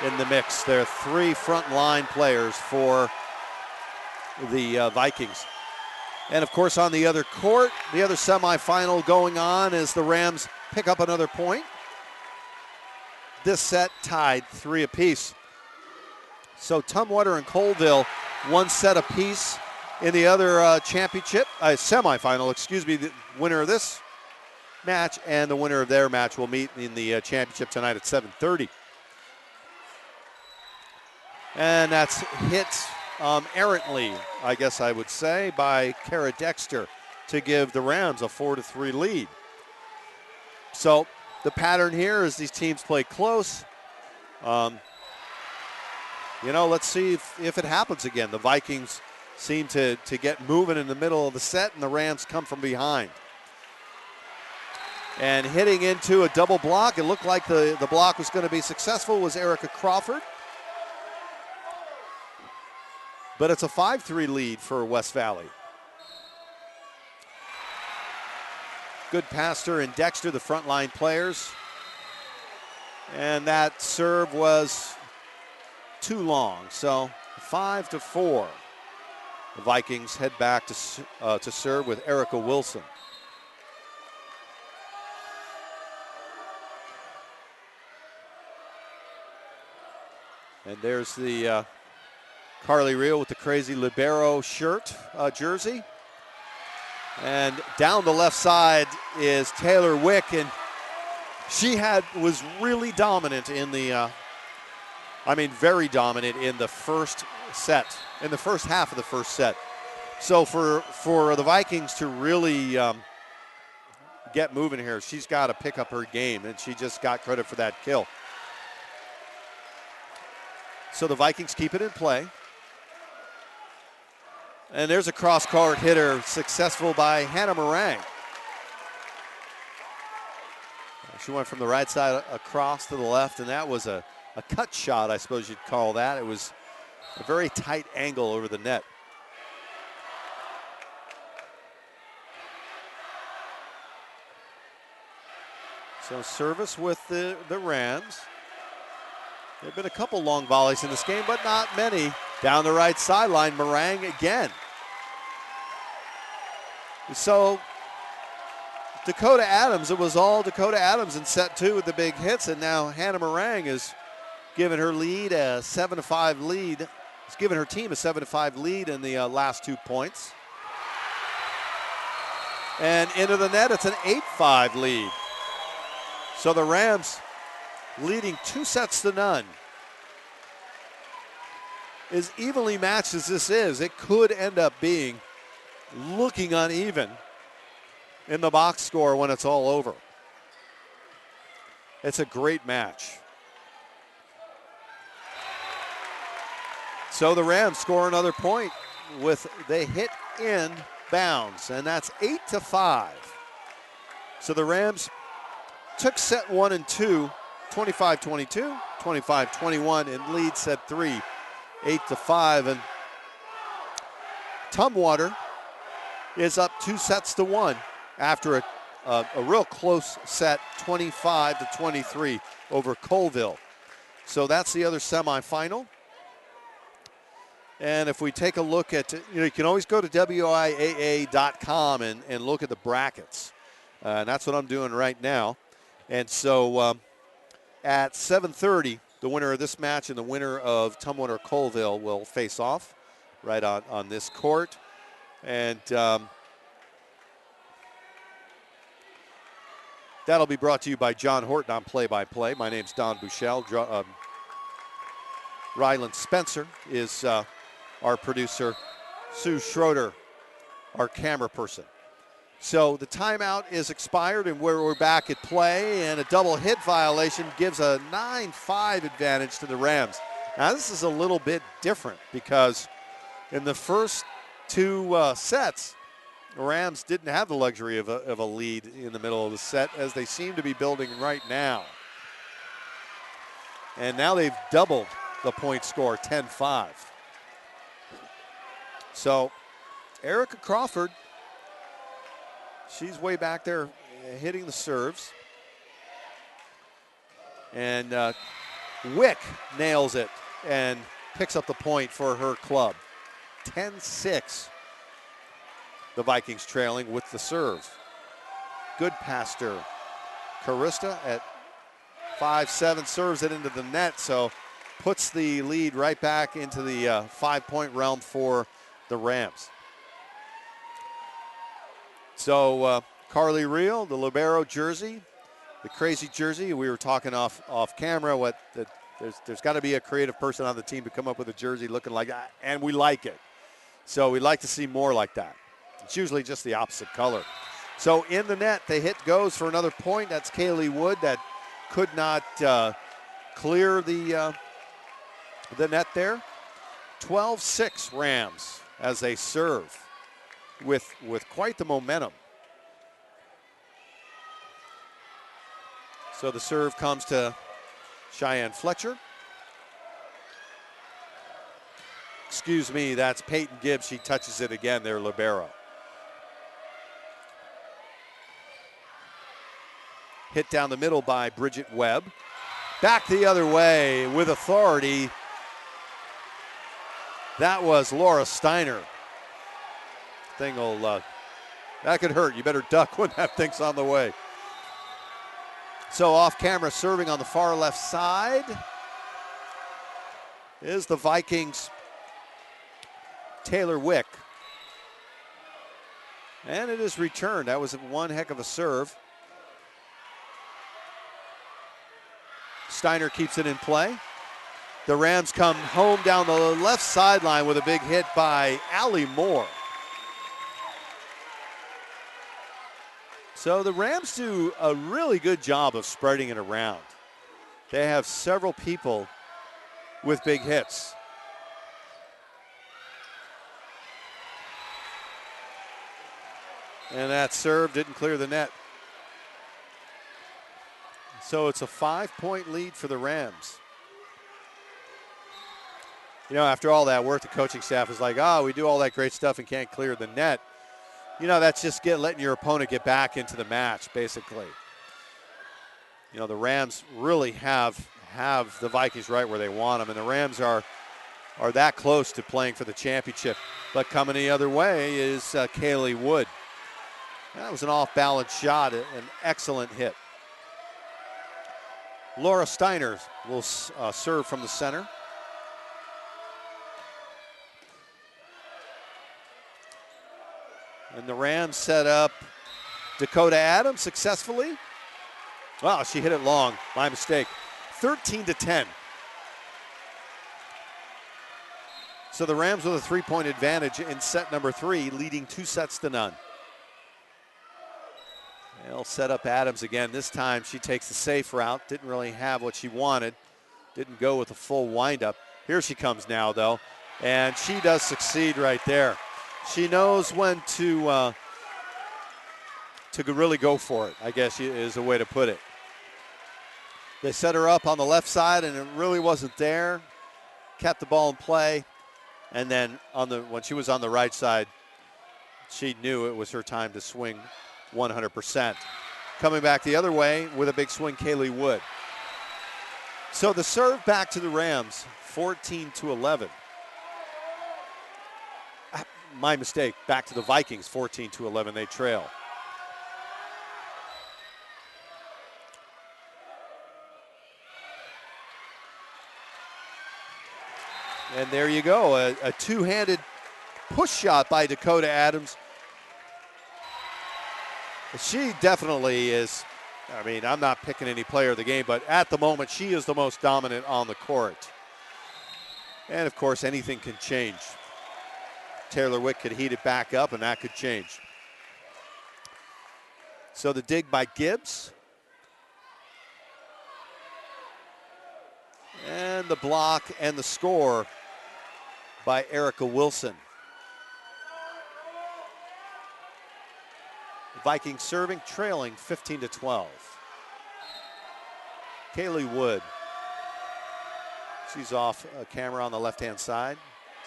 in the mix. There are 3 front-line players for the Vikings. And, of course, on the other court, the other semifinal going on as the Rams pick up another point. This set tied 3 apiece. So Tumwater and Colville, 1 set apiece in the other championship, semifinal, the winner of this match and the winner of their match will meet in the championship tonight at 7:30. And that's hit errantly, I guess I would say, by Kara Dexter to give the Rams a 4-3 lead. So the pattern here is these teams play close. Let's see if it happens again. The Vikings seem to get moving in the middle of the set, and the Rams come from behind. And hitting into a double block, it looked like the block was going to be successful, was Erica Crawford. But it's a 5-3 lead for West Valley. Goodpaster and Dexter, the frontline players. And that serve was too long, so 5-4. The Vikings head back to serve with Erica Wilson. And there's the Carly Reel with the crazy libero jersey. And down the left side is Taylor Wick, and she was really dominant in the, very dominant in the first set, in the first half of the first set. So for the Vikings to really get moving here, she's got to pick up her game, and she just got credit for that kill. So the Vikings keep it in play. And there's a cross-court hitter successful by Hannah Meringue. She went from the right side across to the left, and that was a cut shot, I suppose you'd call that. It was a very tight angle over the net. So service with the Rams. There have been a couple long volleys in this game, but not many. Down the right sideline, Meringue again. So Dakota Adams, it was all Dakota Adams in set 2 with the big hits, and now Hannah Meringue is giving her lead a 7-5 lead. It's given her team a 7-5 lead in the last 2 points. And into the net, it's an 8-5 lead. So the Rams leading 2-0. As evenly matched as this is, it could end up being looking uneven in the box score when it's all over. It's a great match. So the Rams score another point with the hit in bounds, and that's 8-5. So the Rams took set 1 and 2, 25-22, 25-21, and lead set 3, 8-5. And Tumwater is up 2-1 after a real close set, 25-23 over Colville. So that's the other semifinal. And if we take a look at, you can always go to WIAA.com and look at the brackets. And that's what I'm doing right now. And so at 7:30, the winner of this match and the winner of Tumwater Colville will face off right on this court. And That'll be brought to you by John Horton on play-by-play. My name's Don Bouchel. Ryland Spencer is our producer. Sue Schroeder, our camera person. So the timeout is expired, and we're back at play, and a double hit violation gives a 9-5 advantage to the Rams. Now, this is a little bit different because in the first two sets, the Rams didn't have the luxury of a lead in the middle of the set, as they seem to be building right now. And now they've doubled the point score, 10-5. So Erica Crawford, she's way back there hitting the serves. And Wick nails it and picks up the point for her club. 10-6. The Vikings trailing with the serve. Good pass to Carista at 5-7, serves it into the net, so puts the lead right back into the 5-point realm for the Rams. So Carly Reel, the libero jersey, the crazy jersey. We were talking off camera there's got to be a creative person on the team to come up with a jersey looking like that, and we like it. So we'd like to see more like that. It's usually just the opposite color. So in the net, the hit goes for another point. That's Kaylee Wood that could not clear the net there. 12-6 Rams as they serve with quite the momentum. So the serve comes to Cheyenne Fletcher. Excuse me, that's Peyton Gibbs. She touches it again, their libero. Hit down the middle by Bridget Webb. Back the other way with authority. That was Laura Steiner. That could hurt. You better duck when that thing's on the way. So off camera, serving on the far left side is the Vikings' Taylor Wick. And it is returned. That was one heck of a serve. Steiner keeps it in play. The Rams come home down the left sideline with a big hit by Allie Moore. So the Rams do a really good job of spreading it around. They have several people with big hits. And that serve didn't clear the net. So it's a 5-point lead for the Rams. You know, after all that work, the coaching staff is like, we do all that great stuff and can't clear the net. You know, that's just letting your opponent get back into the match, basically. You know, the Rams really have the Vikings right where they want them, and the Rams are that close to playing for the championship. But coming the other way is Kaylee Wood. That was an off-balance shot, an excellent hit. Laura Steiner will serve from the center. And the Rams set up Dakota Adams successfully. Wow, she hit it long. My mistake. 13-10. So the Rams with a 3-point advantage in set number 3, leading 2-0. They'll set up Adams again. This time she takes the safe route. Didn't really have what she wanted. Didn't go with a full windup. Here she comes now, though. And she does succeed right there. She knows when to really go for it, I guess is a way to put it. They set her up on the left side, and it really wasn't there. Kept the ball in play. And then when she was on the right side, she knew it was her time to swing 100%. Coming back the other way with a big swing, Kaylee Wood. So the serve back to the Rams, 14-11. My mistake, back to the Vikings, 14-11, they trail. And there you go, a two-handed push shot by Dakota Adams. She definitely is I mean, I'm not picking any player of the game, but at the moment, she is the most dominant on the court. And, of course, anything can change. Taylor Wick could heat it back up, and that could change. So the dig by Gibbs. And the block and the score by Erica Wilson. Vikings serving, trailing 15-12. Kaylee Wood. She's off camera on the left-hand side.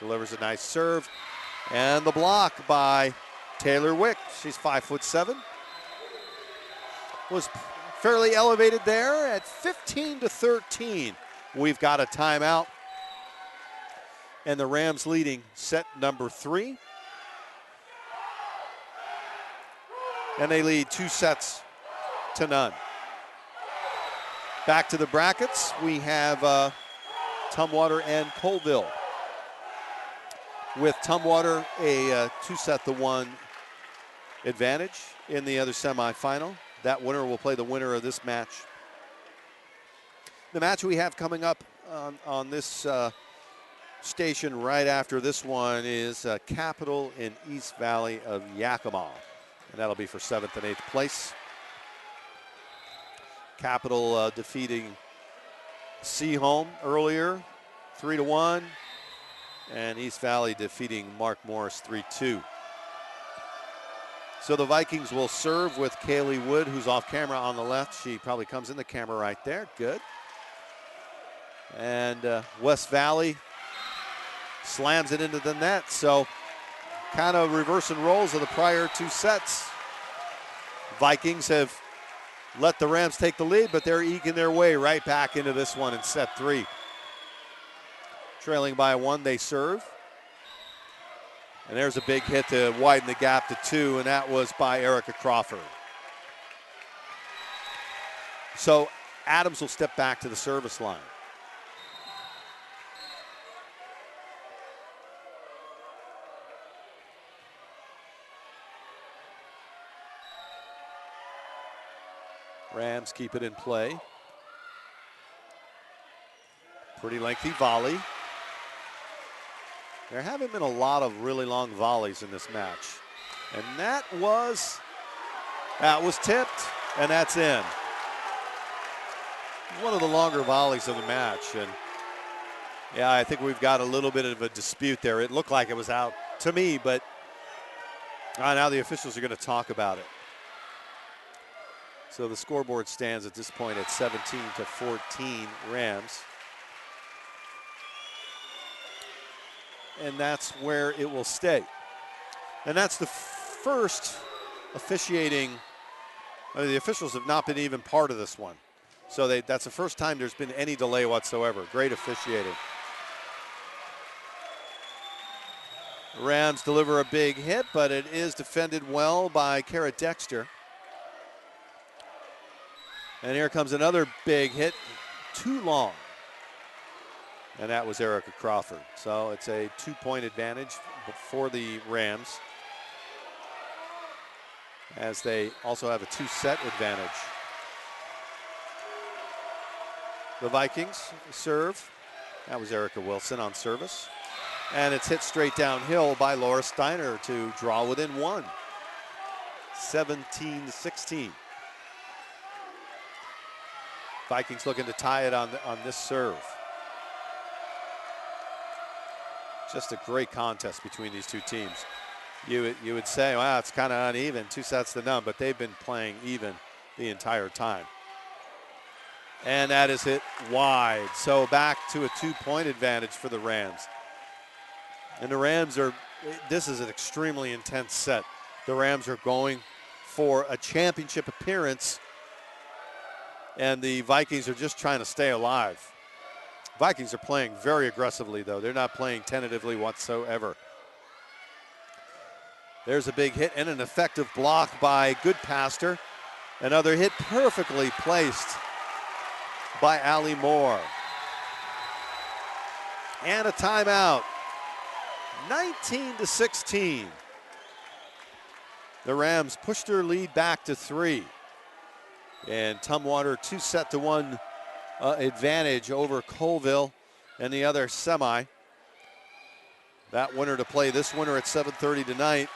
Delivers a nice serve. And the block by Taylor Wick. She's 5'7". Was fairly elevated there at 15-13. We've got a timeout. And the Rams leading set number 3. And they lead 2-0. Back to the brackets. We have Tumwater and Colville. With Tumwater a 2-1 advantage in the other semifinal. That winner will play the winner of this match. The match we have coming up on this station right after this one is Capital in East Valley of Yakima. And that'll be for 7th and 8th place. Capital defeating Seaholm earlier, 3-1. And East Valley defeating Mark Morris 3-2. So the Vikings will serve with Kaylee Wood, who's off camera on the left. She probably comes in the camera right there. Good. And West Valley slams it into the net. So kind of reversing roles of the prior 2 sets. Vikings have let the Rams take the lead, but they're eking their way right back into this one in set 3. Trailing by 1, they serve. And there's a big hit to widen the gap to 2, and that was by Erica Crawford. So Adams will step back to the service line. Rams keep it in play. Pretty lengthy volley. There haven't been a lot of really long volleys in this match. And that was tipped, and that's in. One of the longer volleys of the match. And yeah, I think we've got a little bit of a dispute there. It looked like it was out to me, but now the officials are going to talk about it. So the scoreboard stands at this point at 17-14 Rams. And that's where it will stay. And that's the first officiating. The officials have not been even part of this one. So that's the first time there's been any delay whatsoever. Great officiating. Rams deliver a big hit, but it is defended well by Kara Dexter. And here comes another big hit, too long. And that was Erica Crawford. So it's a 2-point advantage for the Rams, as they also have a 2-set advantage. The Vikings serve. That was Erica Wilson on service. And it's hit straight downhill by Laura Steiner to draw within 1. 17-16. Vikings looking to tie it on this serve. Just a great contest between these two teams. You would say, wow, it's kind of uneven, 2-0, but they've been playing even the entire time. And that is hit wide. So back to a 2-point advantage for the Rams. And the Rams this is an extremely intense set. The Rams are going for a championship appearance, and the Vikings are just trying to stay alive. Vikings are playing very aggressively, though. They're not playing tentatively whatsoever. There's a big hit and an effective block by Goodpaster. Another hit perfectly placed by Allie Moore. And a timeout. 19-16. The Rams pushed their lead back to 3. And Tumwater 2-1 advantage over Colville and the other semi. That winner to play this winner at 7:30 tonight.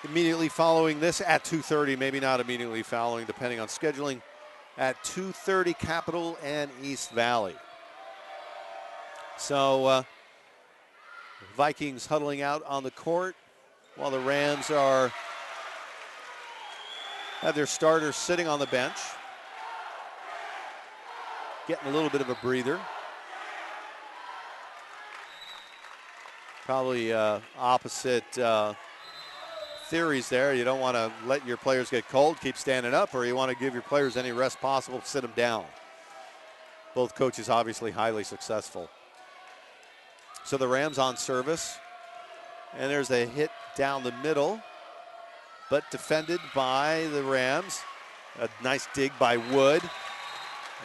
Immediately following this at 2:30, maybe not immediately following, depending on scheduling, at 2:30 Capital and East Valley. So Vikings huddling out on the court while the Rams have their starters sitting on the bench, getting a little bit of a breather. Probably opposite theories there. You don't want to let your players get cold, keep standing up, or you want to give your players any rest possible, sit them down. Both coaches obviously highly successful. So the Rams on service, and there's a hit down the middle, but defended by the Rams. A nice dig by Wood,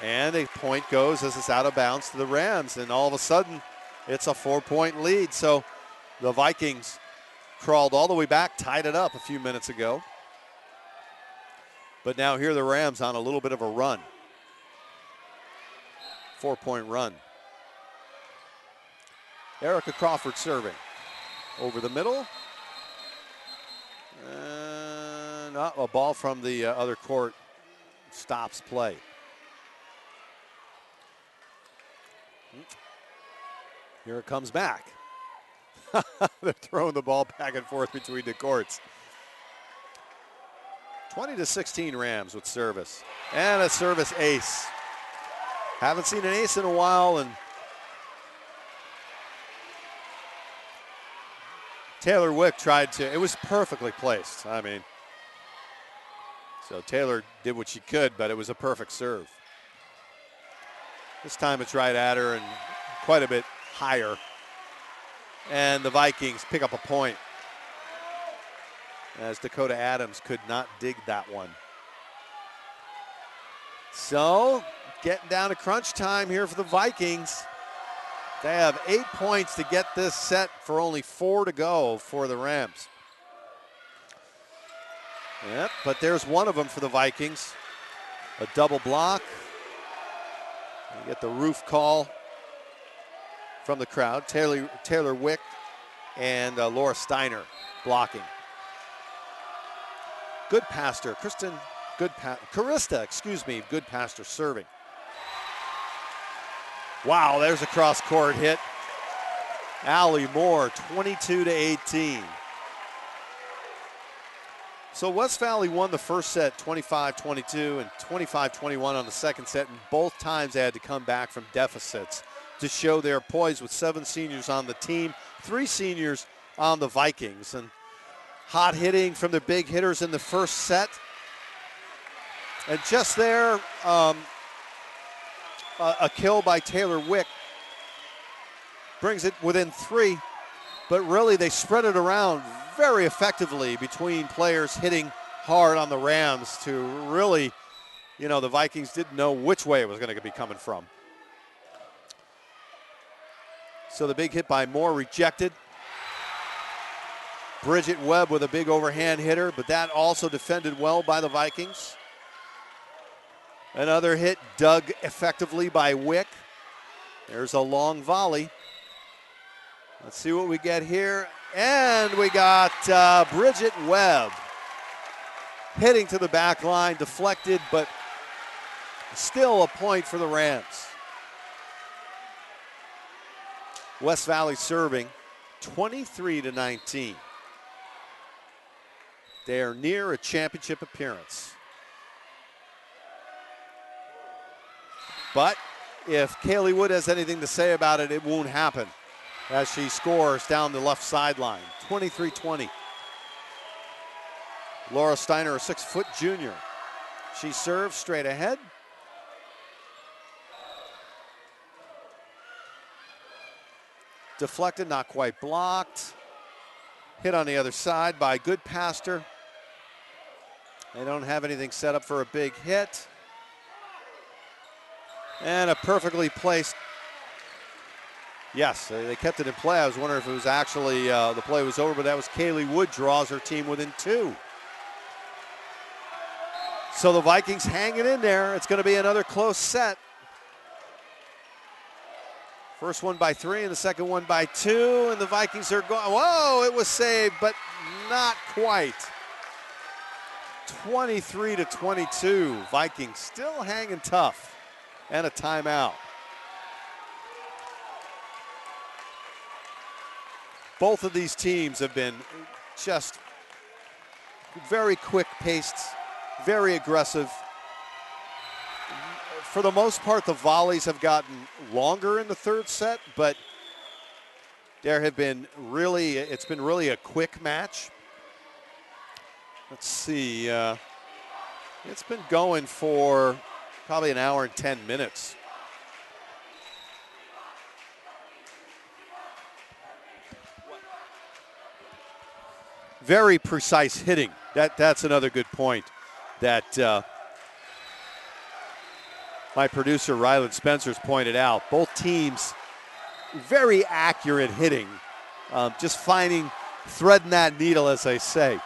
and a point goes as it's out of bounds to the Rams, and all of a sudden it's a 4-point lead. So the Vikings crawled all the way back, tied it up a few minutes ago. But now here are the Rams on a little bit of a run. 4-point run. Erica Crawford serving. Over the middle. And a ball from the other court stops play. Here it comes back. They're throwing the ball back and forth between the courts. 20-16 Rams with service. And a service ace. Haven't seen an ace in a while, and Taylor Wick tried to, it was perfectly placed. I mean, so Taylor did what she could, but it was a perfect serve. This time it's right at her and quite a bit higher. And the Vikings pick up a point as Dakota Adams could not dig that one. So getting down to crunch time here for the Vikings. They have 8 points to get this set for only 4 to go for the Rams. Yep, but there's one of them for the Vikings. A double block. You get the roof call from the crowd. Taylor Wick and Laura Steiner blocking. Good passer, Carista, good passer serving. Wow, there's a cross-court hit. Allie Moore, 22-18. So West Valley won the first set 25-22 and 25-21 on the second set, and both times they had to come back from deficits to show their poise with 7 seniors on the team, 3 seniors on the Vikings. And hot hitting from the big hitters in the first set. And just there, a kill by Taylor Wick brings it within 3, but really they spread it around very effectively between players hitting hard on the Rams to really, the Vikings didn't know which way it was going to be coming from. So the big hit by Moore rejected. Bridget Webb with a big overhand hitter, but that also defended well by the Vikings. Another hit dug effectively by Wick. There's a long volley. Let's see what we get here. And we got Bridget Webb hitting to the back line, deflected, but still a point for the Rams. West Valley serving 23-19. They are near a championship appearance. But if Kaylee Wood has anything to say about it, it won't happen as she scores down the left sideline, 23-20. Laura Steiner, a 6-foot junior. She serves straight ahead. Deflected, not quite blocked. Hit on the other side by Goodpaster. They don't have anything set up for a big hit. And a perfectly placed, yes, they kept it in play. I was wondering if it was actually, the play was over, but that was Kaylee Wood draws her team within 2. So the Vikings hanging in there. It's going to be another close set. First one by 3 and the second one by 2. And the Vikings are going, whoa, it was saved, but not quite. 23-22. Vikings still hanging tough. And a timeout. Both of these teams have been just very quick-paced, very aggressive. For the most part, the volleys have gotten longer in the third set, but there have been it's been really a quick match. Let's see, it's been going for probably an hour and 10 minutes. Very precise hitting. That's another good point that my producer Rylan Spencer's pointed out. Both teams very accurate hitting, just threading that needle, as they say.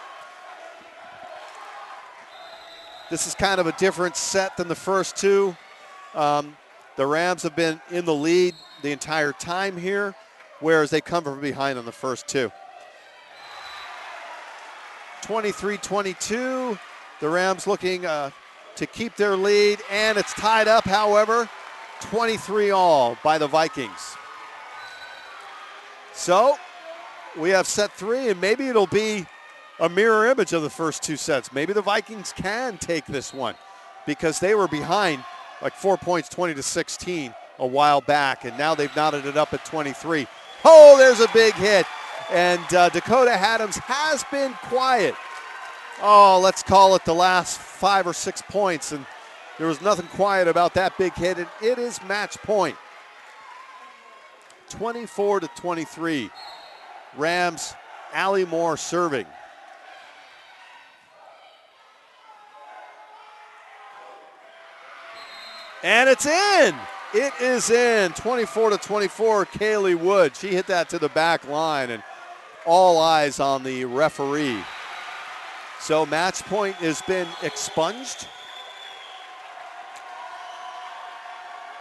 This is kind of a different set than the first two. The Rams have been in the lead the entire time here, whereas they come from behind on the first two. 23-22, the Rams looking to keep their lead, and it's tied up, however, 23-all by the Vikings. So we have set 3, and maybe it'll be a mirror image of the first two sets. Maybe the Vikings can take this one because they were behind like 4 points, 20-16 a while back, and now they've knotted it up at 23. Oh, there's a big hit. And Dakota Adams has been quiet. Oh, let's call it the last 5 or 6 points. And there was nothing quiet about that big hit. And it is match point. 24-23. Rams, Allie Moore serving. And it's in. It is in. 24-24, Kaylee Wood. She hit that to the back line, and all eyes on the referee. So match point has been expunged.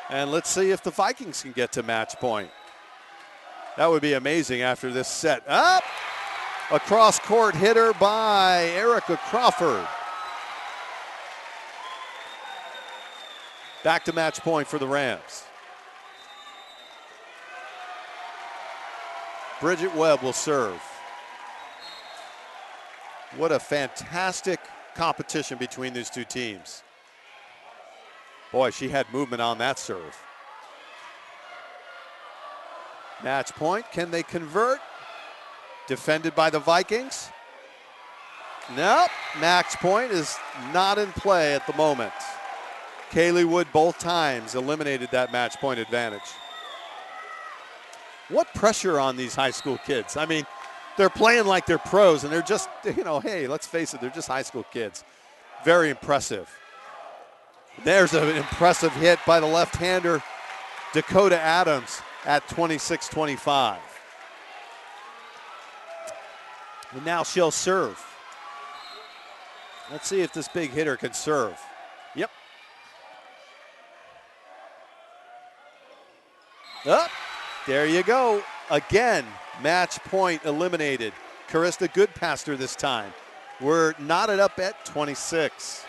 And let's see if the Vikings can get to match point. That would be amazing after this set. Up! A cross-court hitter by Erica Crawford. Back to match point for the Rams. Bridget Webb will serve. What a fantastic competition between these two teams. Boy, she had movement on that serve. Match point, can they convert? Defended by the Vikings. Nope, match point is not in play at the moment. Kaylee Wood both times eliminated that match point advantage. What pressure on these high school kids? I mean, they're playing like they're pros, and they're just, hey, let's face it, they're just high school kids. Very impressive. There's an impressive hit by the left-hander, Dakota Adams, at 26-25. And now she'll serve. Let's see if this big hitter can serve. Yep. Up. There you go. Again, match point eliminated. Carista Goodpaster this time. We're knotted up at 26.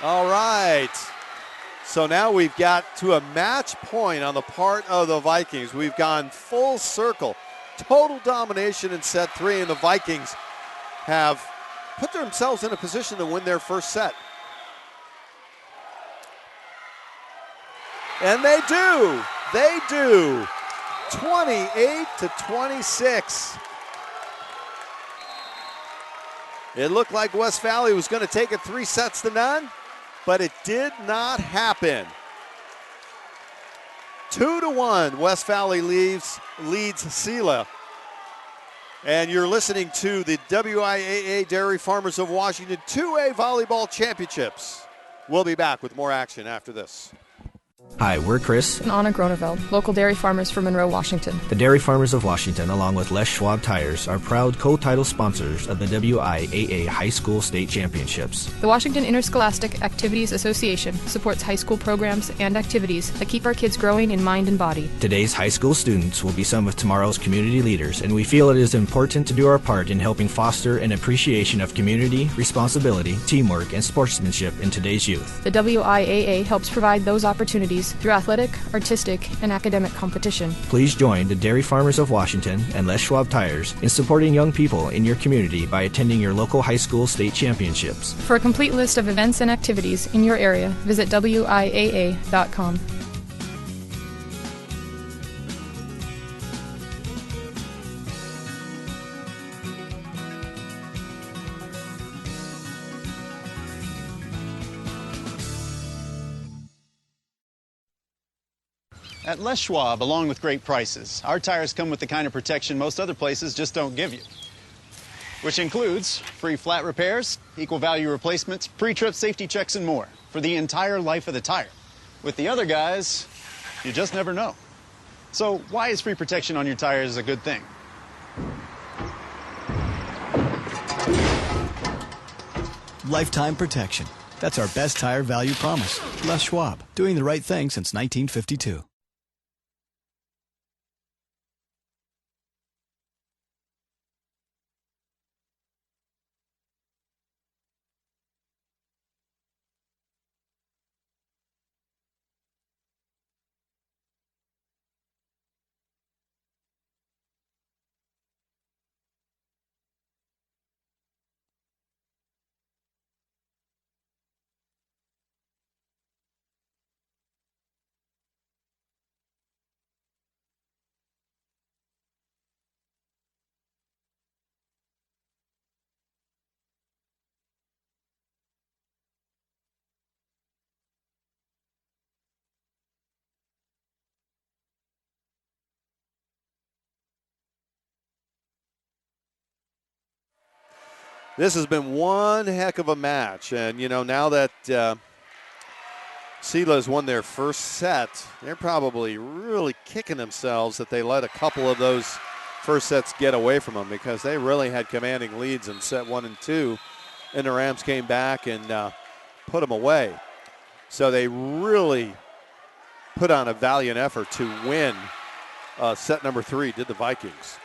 All right. So now we've got to a match point on the part of the Vikings. We've gone full circle. Total domination in set 3, and the Vikings have put themselves in a position to win their first set. And they do. They do. 28-26. It looked like West Valley was going to take it 3-0, but it did not happen. 2-1, West Valley leads Sela. And you're listening to the WIAA Dairy Farmers of Washington 2A Volleyball Championships. We'll be back with more action after this. Hi, we're Chris and Anna Groneveld, local dairy farmers from Monroe, Washington. The Dairy Farmers of Washington, along with Les Schwab Tires, are proud co-title sponsors of the WIAA High School State Championships. The Washington Interscholastic Activities Association supports high school programs and activities that keep our kids growing in mind and body. Today's high school students will be some of tomorrow's community leaders, and we feel it is important to do our part in helping foster an appreciation of community, responsibility, teamwork, and sportsmanship in today's youth. The WIAA helps provide those opportunities through athletic, artistic, and academic competition. Please join the Dairy Farmers of Washington and Les Schwab Tires in supporting young people in your community by attending your local high school state championships. For a complete list of events and activities in your area, visit WIAA.com. At Les Schwab, along with great prices, our tires come with the kind of protection most other places just don't give you. Which includes free flat repairs, equal value replacements, pre-trip safety checks, and more for the entire life of the tire. With the other guys, you just never know. So why is free protection on your tires a good thing? Lifetime protection. That's our best tire value promise. Les Schwab, doing the right thing since 1952. This has been one heck of a match, and now that Sila's won their first set, they're probably really kicking themselves that they let a couple of those first sets get away from them, because they really had commanding leads in set 1 and 2, and the Rams came back and put them away. So they really put on a valiant effort to win set number 3, did the Vikings.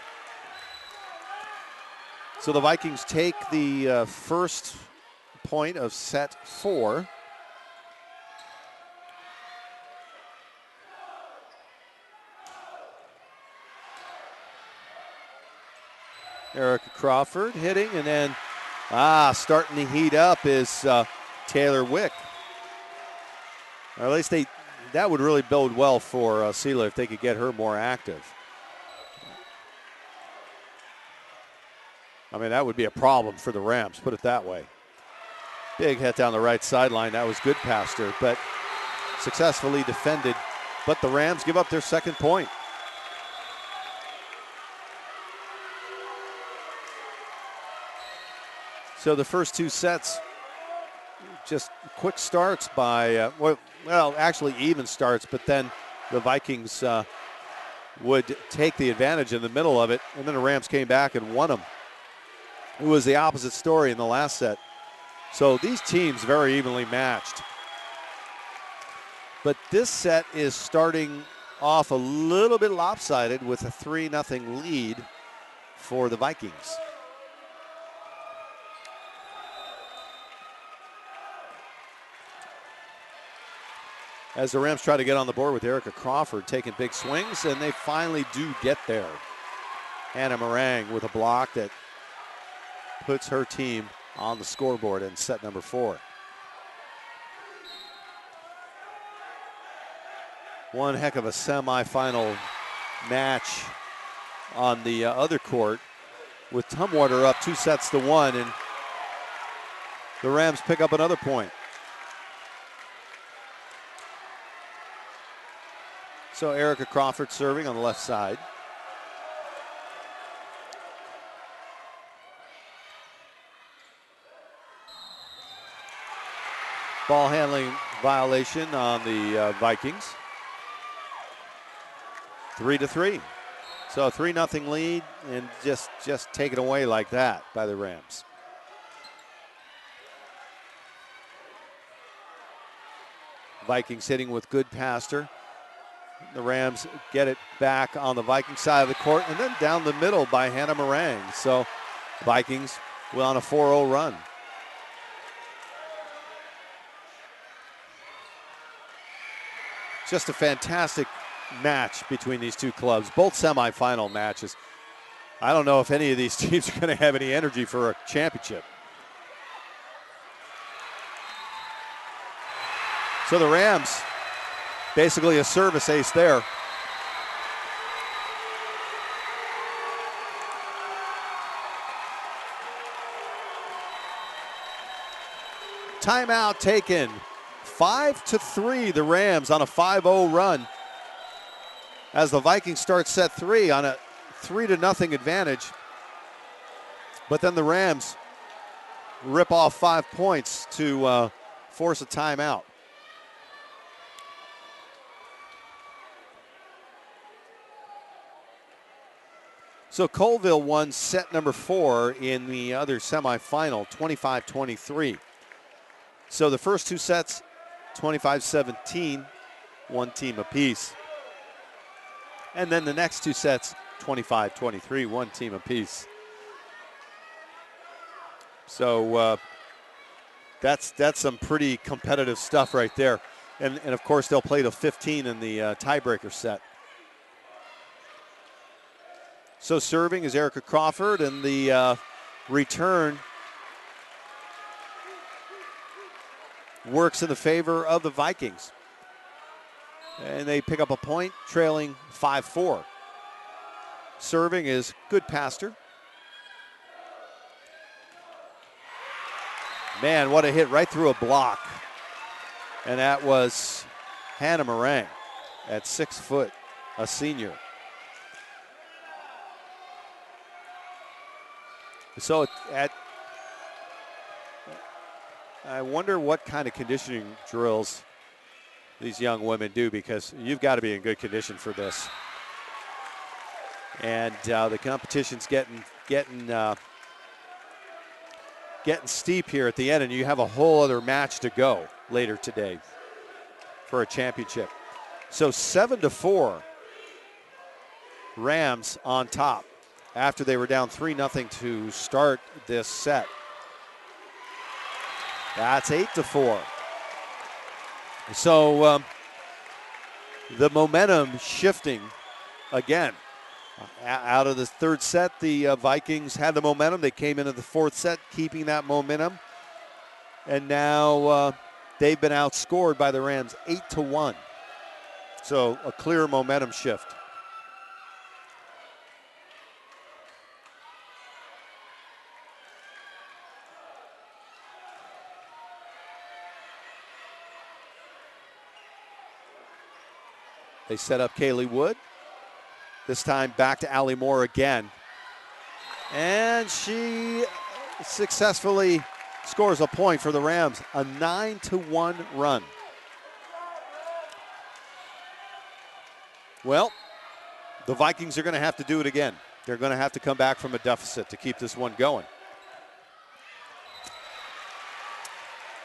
So the Vikings take the first point of set 4. Erica Crawford hitting, and then starting to heat up is Taylor Wick. Or at least that would really bode well for Sela if they could get her more active. I mean, that would be a problem for the Rams, put it that way. Big hit down the right sideline. That was good past her, but successfully defended. But the Rams give up their second point. So the first 2 sets, just quick starts by, actually even starts, but then the Vikings would take the advantage in the middle of it, and then the Rams came back and won them. It was the opposite story in the last set. So these teams very evenly matched. But this set is starting off a little bit lopsided with a 3-0 lead for the Vikings. As the Rams try to get on the board with Erica Crawford taking big swings, and they finally do get there. Hannah Meringue with a block that puts her team on the scoreboard in set number 4. One heck of a semifinal match on the other court, with Tumwater up 2-1, and the Rams pick up another point. So Erica Crawford serving on the left side. Ball handling violation on the Vikings. 3-3. So a 3-0 lead and just taken away like that by the Rams. Vikings hitting with good passer. The Rams get it back on the Viking side of the court and then down the middle by Hannah Meringue. So Vikings will on a 4-0 run. Just a fantastic match between these two clubs, both semifinal matches. I don't know if any of these teams are going to have any energy for a championship. So the Rams, basically a service ace there. Timeout taken. 5-3, the Rams on a 5-0 run. As the Vikings start set 3 on a 3-0 advantage. But then the Rams rip off 5 points to force a timeout. So Colville won set number 4 in the other semifinal, 25-23. So the first 2 sets, 25-17, one team apiece. And then the next 2 sets, 25-23, one team apiece. So that's some pretty competitive stuff right there. And of course, they'll play to 15 in the tiebreaker set. So serving is Erica Crawford, and the return works in the favor of the Vikings. And they pick up a point, trailing 5-4. Serving is good passer. Man, what a hit right through a block. And that was Hannah Meringue at 6 foot, a senior. So I wonder what kind of conditioning drills these young women do, because you've got to be in good condition for this. And the competition's getting steep here at the end, and you have a whole other match to go later today for a championship. So 7-4, Rams on top after they were down 3-0 to start this set. That's 8-4. So the momentum shifting again. Out of the third set, the Vikings had the momentum. They came into the fourth set keeping that momentum. And now they've been outscored by the Rams 8-1. So a clear momentum shift. They set up Kaylee Wood. This time back to Allie Moore again. And she successfully scores a point for the Rams. A 9-1 run. Well, the Vikings are going to have to do it again. They're going to have to come back from a deficit to keep this one going.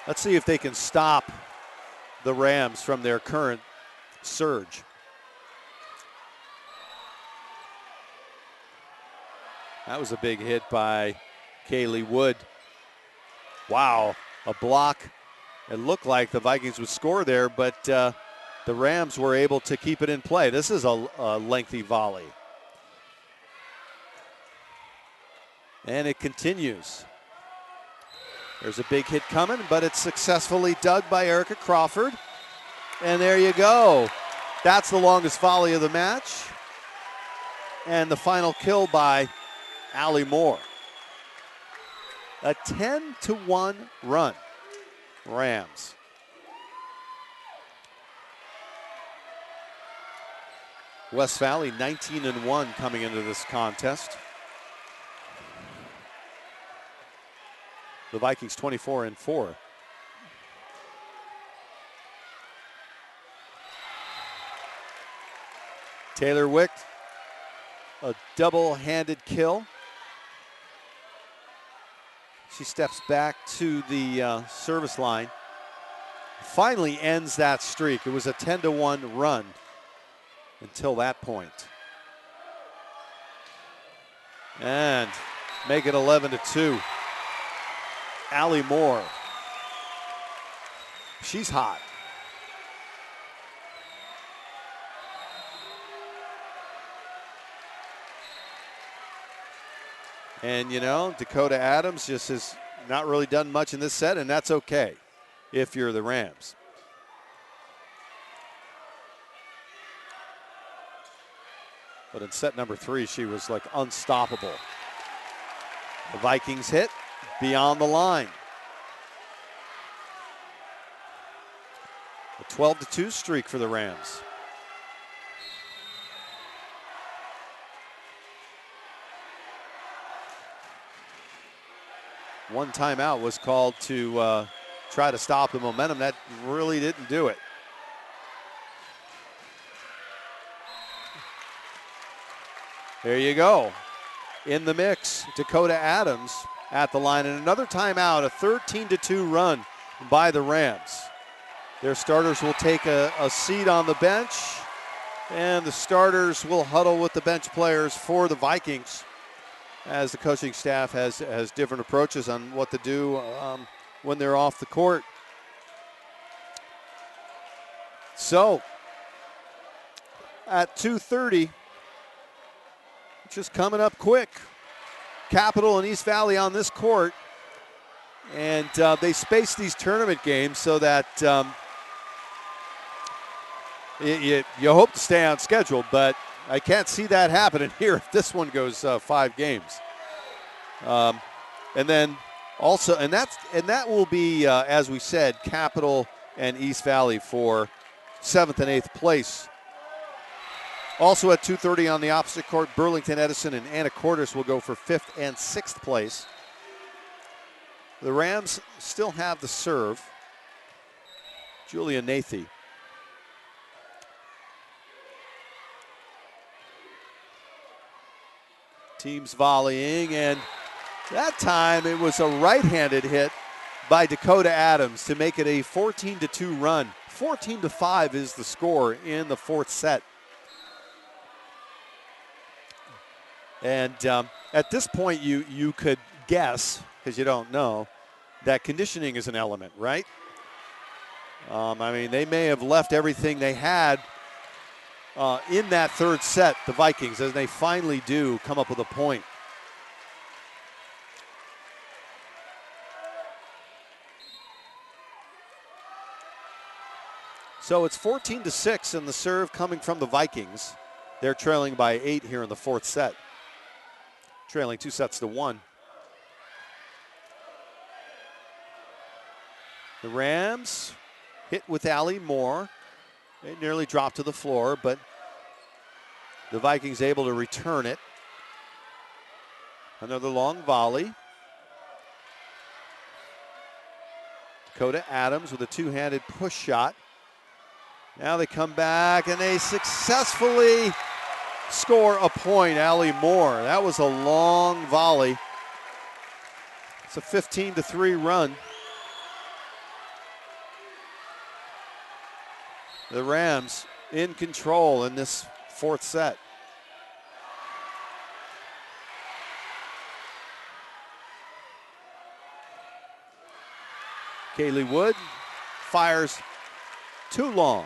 Let's see if they can stop the Rams from their current surge. That was a big hit by Kaylee Wood. Wow, a block. It looked like the Vikings would score there, but the Rams were able to keep it in play. This is a lengthy volley. And it continues. There's a big hit coming, but it's successfully dug by Erica Crawford. And there you go. That's the longest volley of the match. And the final kill by Allie Moore. A 10-1 run. Rams. West Valley 19-1 coming into this contest. The Vikings 24-4. Taylor Wick, a double-handed kill. She steps back to the service line. Finally ends that streak. It was a 10-1 run until that point. And make it 11-2. Allie Moore. She's hot. And, you know, Dakota Adams just has not really done much in this set, and that's okay if you're the Rams. But in set number 3, she was like unstoppable. The Vikings hit beyond the line. A 12-2 streak for the Rams. One timeout was called to try to stop the momentum. That really didn't do it. There you go. In the mix, Dakota Adams at the line. And another timeout, a 13-2 run by the Rams. Their starters will take a seat on the bench, and the starters will huddle with the bench players for the Vikings, as the coaching staff has different approaches on what to do when they're off the court. So, at 2:30, just coming up quick, Capital and East Valley on this court, and they space these tournament games so that you hope to stay on schedule, but I can't see that happening here if this one goes 5 games. And then also, and that will be, as we said, Capital and East Valley for 7th and 8th place. Also at 2:30 on the opposite court, Burlington Edison and Anacortes will go for 5th and 6th place. The Rams still have the serve. Julia Nathy. Teams volleying, and that time it was a right-handed hit by Dakota Adams to make it a 14-2 run. 14-5 is the score in the 4th set. And at this point, you could guess, because you don't know, that conditioning is an element, right? I mean, they may have left everything they had in that 3rd set, the Vikings, as they finally do come up with a point. So it's 14-6 in the serve coming from the Vikings. They're trailing by 8 here in the 4th set. Trailing 2-1. The Rams hit with Allie Moore. It nearly dropped to the floor, but the Vikings able to return it. Another long volley. Dakota Adams with a 2-handed push shot. Now they come back and they successfully score a point. Allie Moore. That was a long volley. It's a 15-3 run. The Rams in control in this 4th set. Kaylee Wood fires too long.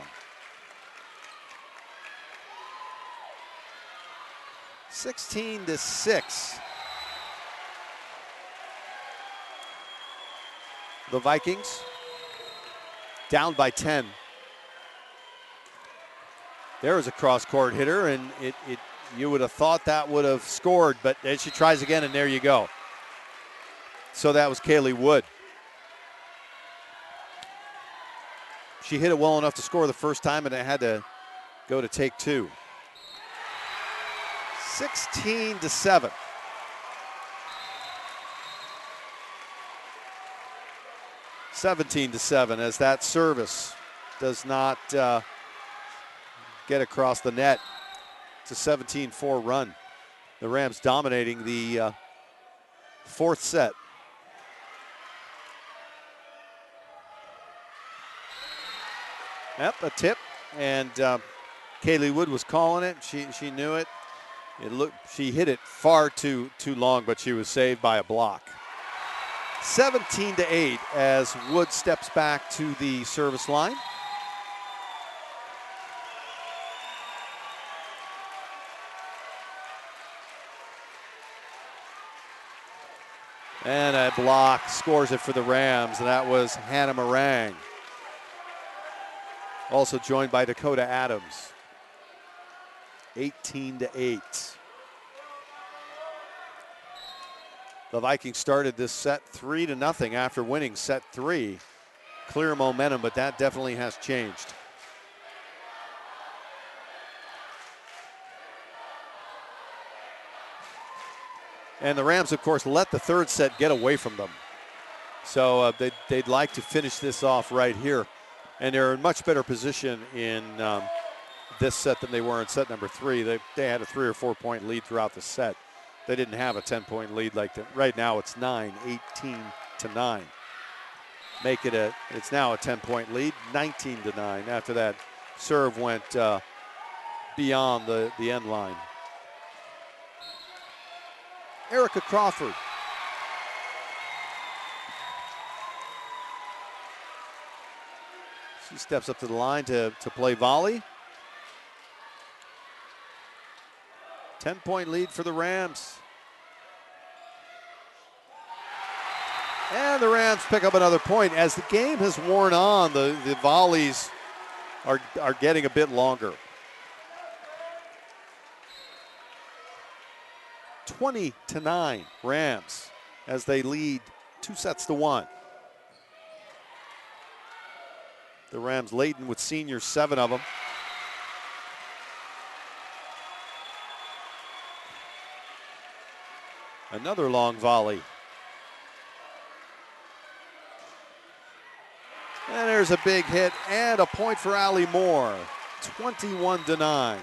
16-6. The Vikings down by 10. There was a cross-court hitter, and you would have thought that would have scored, but then she tries again, and there you go. So that was Kaylee Wood. She hit it well enough to score the first time, and it had to go to take 2. 16-7. (17-7) as that service does not get across the net. It's a 17-4 run. The Rams dominating the fourth set. Yep, a tip, and Kaylee Wood was calling it. She knew it. She hit it far too long, but she was saved by a block. 17-8 as Wood steps back to the service line. And a block scores it for the Rams, and that was Hannah Morang. Also joined by Dakota Adams. 18-8. The Vikings started this set 3-0 after winning set 3. Clear momentum, but that definitely has changed. And the Rams, of course, let the third set get away from them. So they'd like to finish this off right here. And they're in much better position in this set than they were in set number 3. They had a 3 or 4 point lead throughout the set. They didn't have a 10-point lead like that. Right now it's 18-9. It's now a 10-point lead, 19-9 after that serve went beyond the end line. Erica Crawford. She steps up to the line to play volley. 10-point lead for the Rams. And the Rams pick up another point. As the game has worn on, the volleys are getting a bit longer. 20-9 Rams as they lead 2-1. The Rams laden with seniors, 7 of them. Another long volley. And there's a big hit and a point for Allie Moore. 21-9.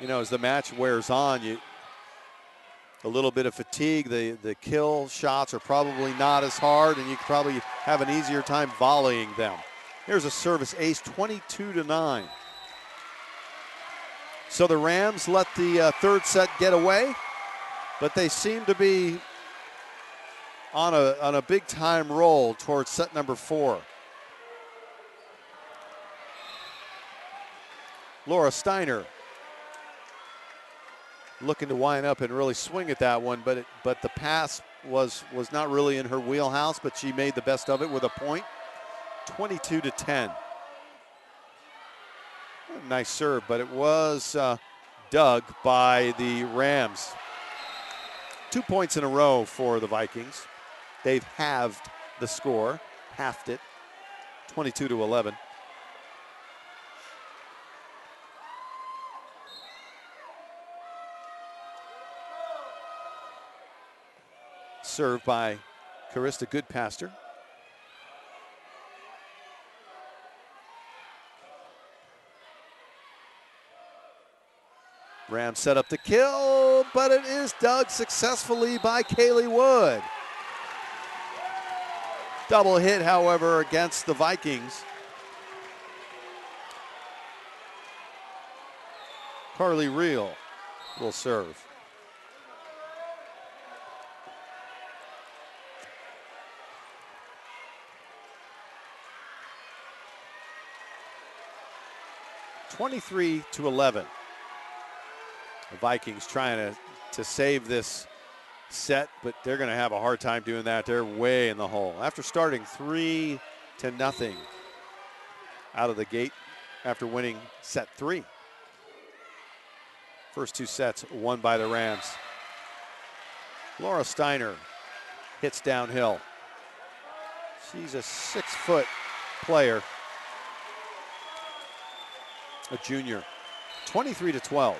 You know, as the match wears on, a little bit of fatigue. The kill shots are probably not as hard, and you could probably have an easier time volleying them. Here's a service ace, 22-9. So the Rams let the third set get away, but they seem to be on a big time roll towards set number 4. Laura Steiner looking to wind up and really swing at that one, but the pass was not really in her wheelhouse, but she made the best of it with a point. 22-10. Nice serve, but it was dug by the Rams. 2 points in a row for the Vikings. They've halved the score, halved it, 22-11. Served by Carista Goodpaster. Rams set up the kill, but it is dug successfully by Kaylee Wood. Double hit, however, against the Vikings. Carly Reel will serve. (23-11). The Vikings trying to save this set, but they're going to have a hard time doing that. They're way in the hole. After starting 3-0 out of the gate after winning set 3. First 2 sets won by the Rams. Laura Steiner hits downhill. She's a 6-foot player, a junior. 23-12.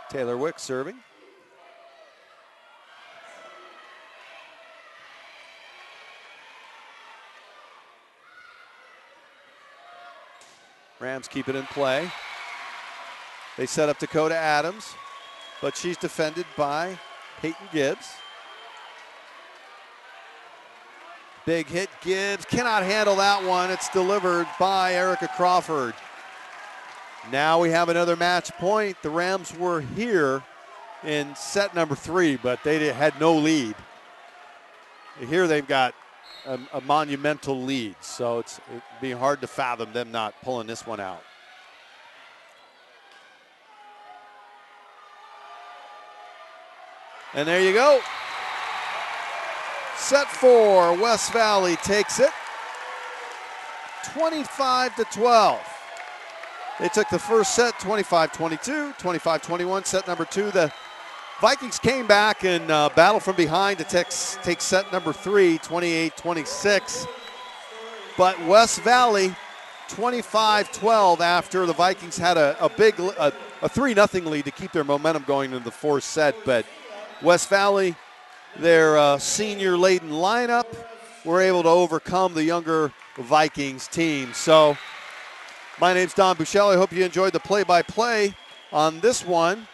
Taylor Wick serving. Rams keep it in play. They set up Dakota Adams, but she's defended by Peyton Gibbs. Big hit, Gibbs cannot handle that one. It's delivered by Erica Crawford. Now we have another match point. The Rams were here in set number 3, but they had no lead. Here they've got a monumental lead, so it'd be hard to fathom them not pulling this one out. And there you go. Set 4, West Valley takes it 25-12. They took the first set 25-22, 25-21. Set number 2, the Vikings came back and battled from behind to take set number 3, 28-26. But West Valley 25-12 after the Vikings had a 3-0 lead to keep their momentum going into the fourth set. But West Valley, their senior-laden lineup, were able to overcome the younger Vikings team. So my name's Don Bushell. I hope you enjoyed the play-by-play on this one.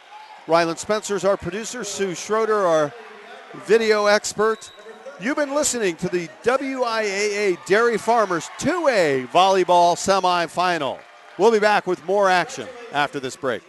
Ryland Spencer's our producer, Sue Schroeder, our video expert. You've been listening to the WIAA Dairy Farmers 2A volleyball semifinal. We'll be back with more action after this break.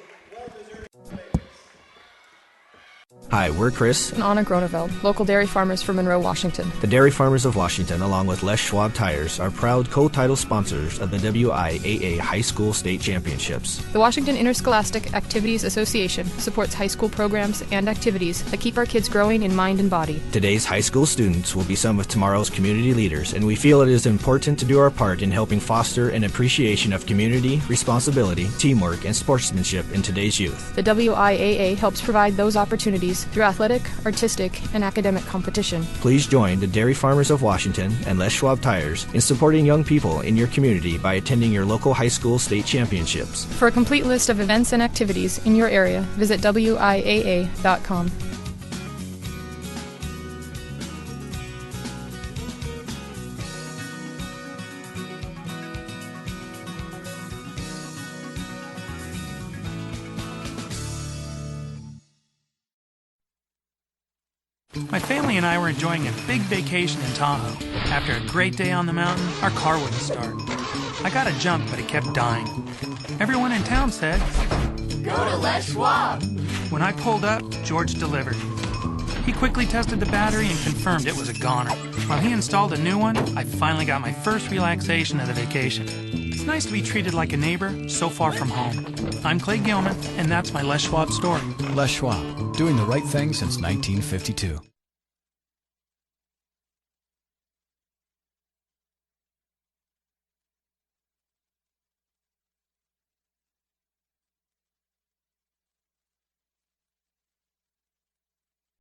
Hi, we're Chris And Anna Groneveld, local dairy farmers from Monroe, Washington. The Dairy Farmers of Washington, along with Les Schwab Tires, are proud co-title sponsors of the WIAA High School State Championships. The Washington Interscholastic Activities Association supports high school programs and activities that keep our kids growing in mind and body. Today's high school students will be some of tomorrow's community leaders, and we feel it is important to do our part in helping foster an appreciation of community, responsibility, teamwork, and sportsmanship in today's youth. The WIAA helps provide those opportunities through athletic, artistic, and academic competition. Please join the Dairy Farmers of Washington and Les Schwab Tires in supporting young people in your community by attending your local high school state championships. For a complete list of events and activities in your area, visit WIAA.com. My family and I were enjoying a big vacation in Tahoe. After a great day on the mountain, our car wouldn't start. I got a jump, but it kept dying. Everyone in town said, Go to Les Schwab. When I pulled up, George delivered. He quickly tested the battery and confirmed it was a goner. While he installed a new one, I finally got my first relaxation of the vacation. It's nice to be treated like a neighbor so far from home. I'm Clay Gilman, and that's my Les Schwab story. Les Schwab, doing the right thing since 1952.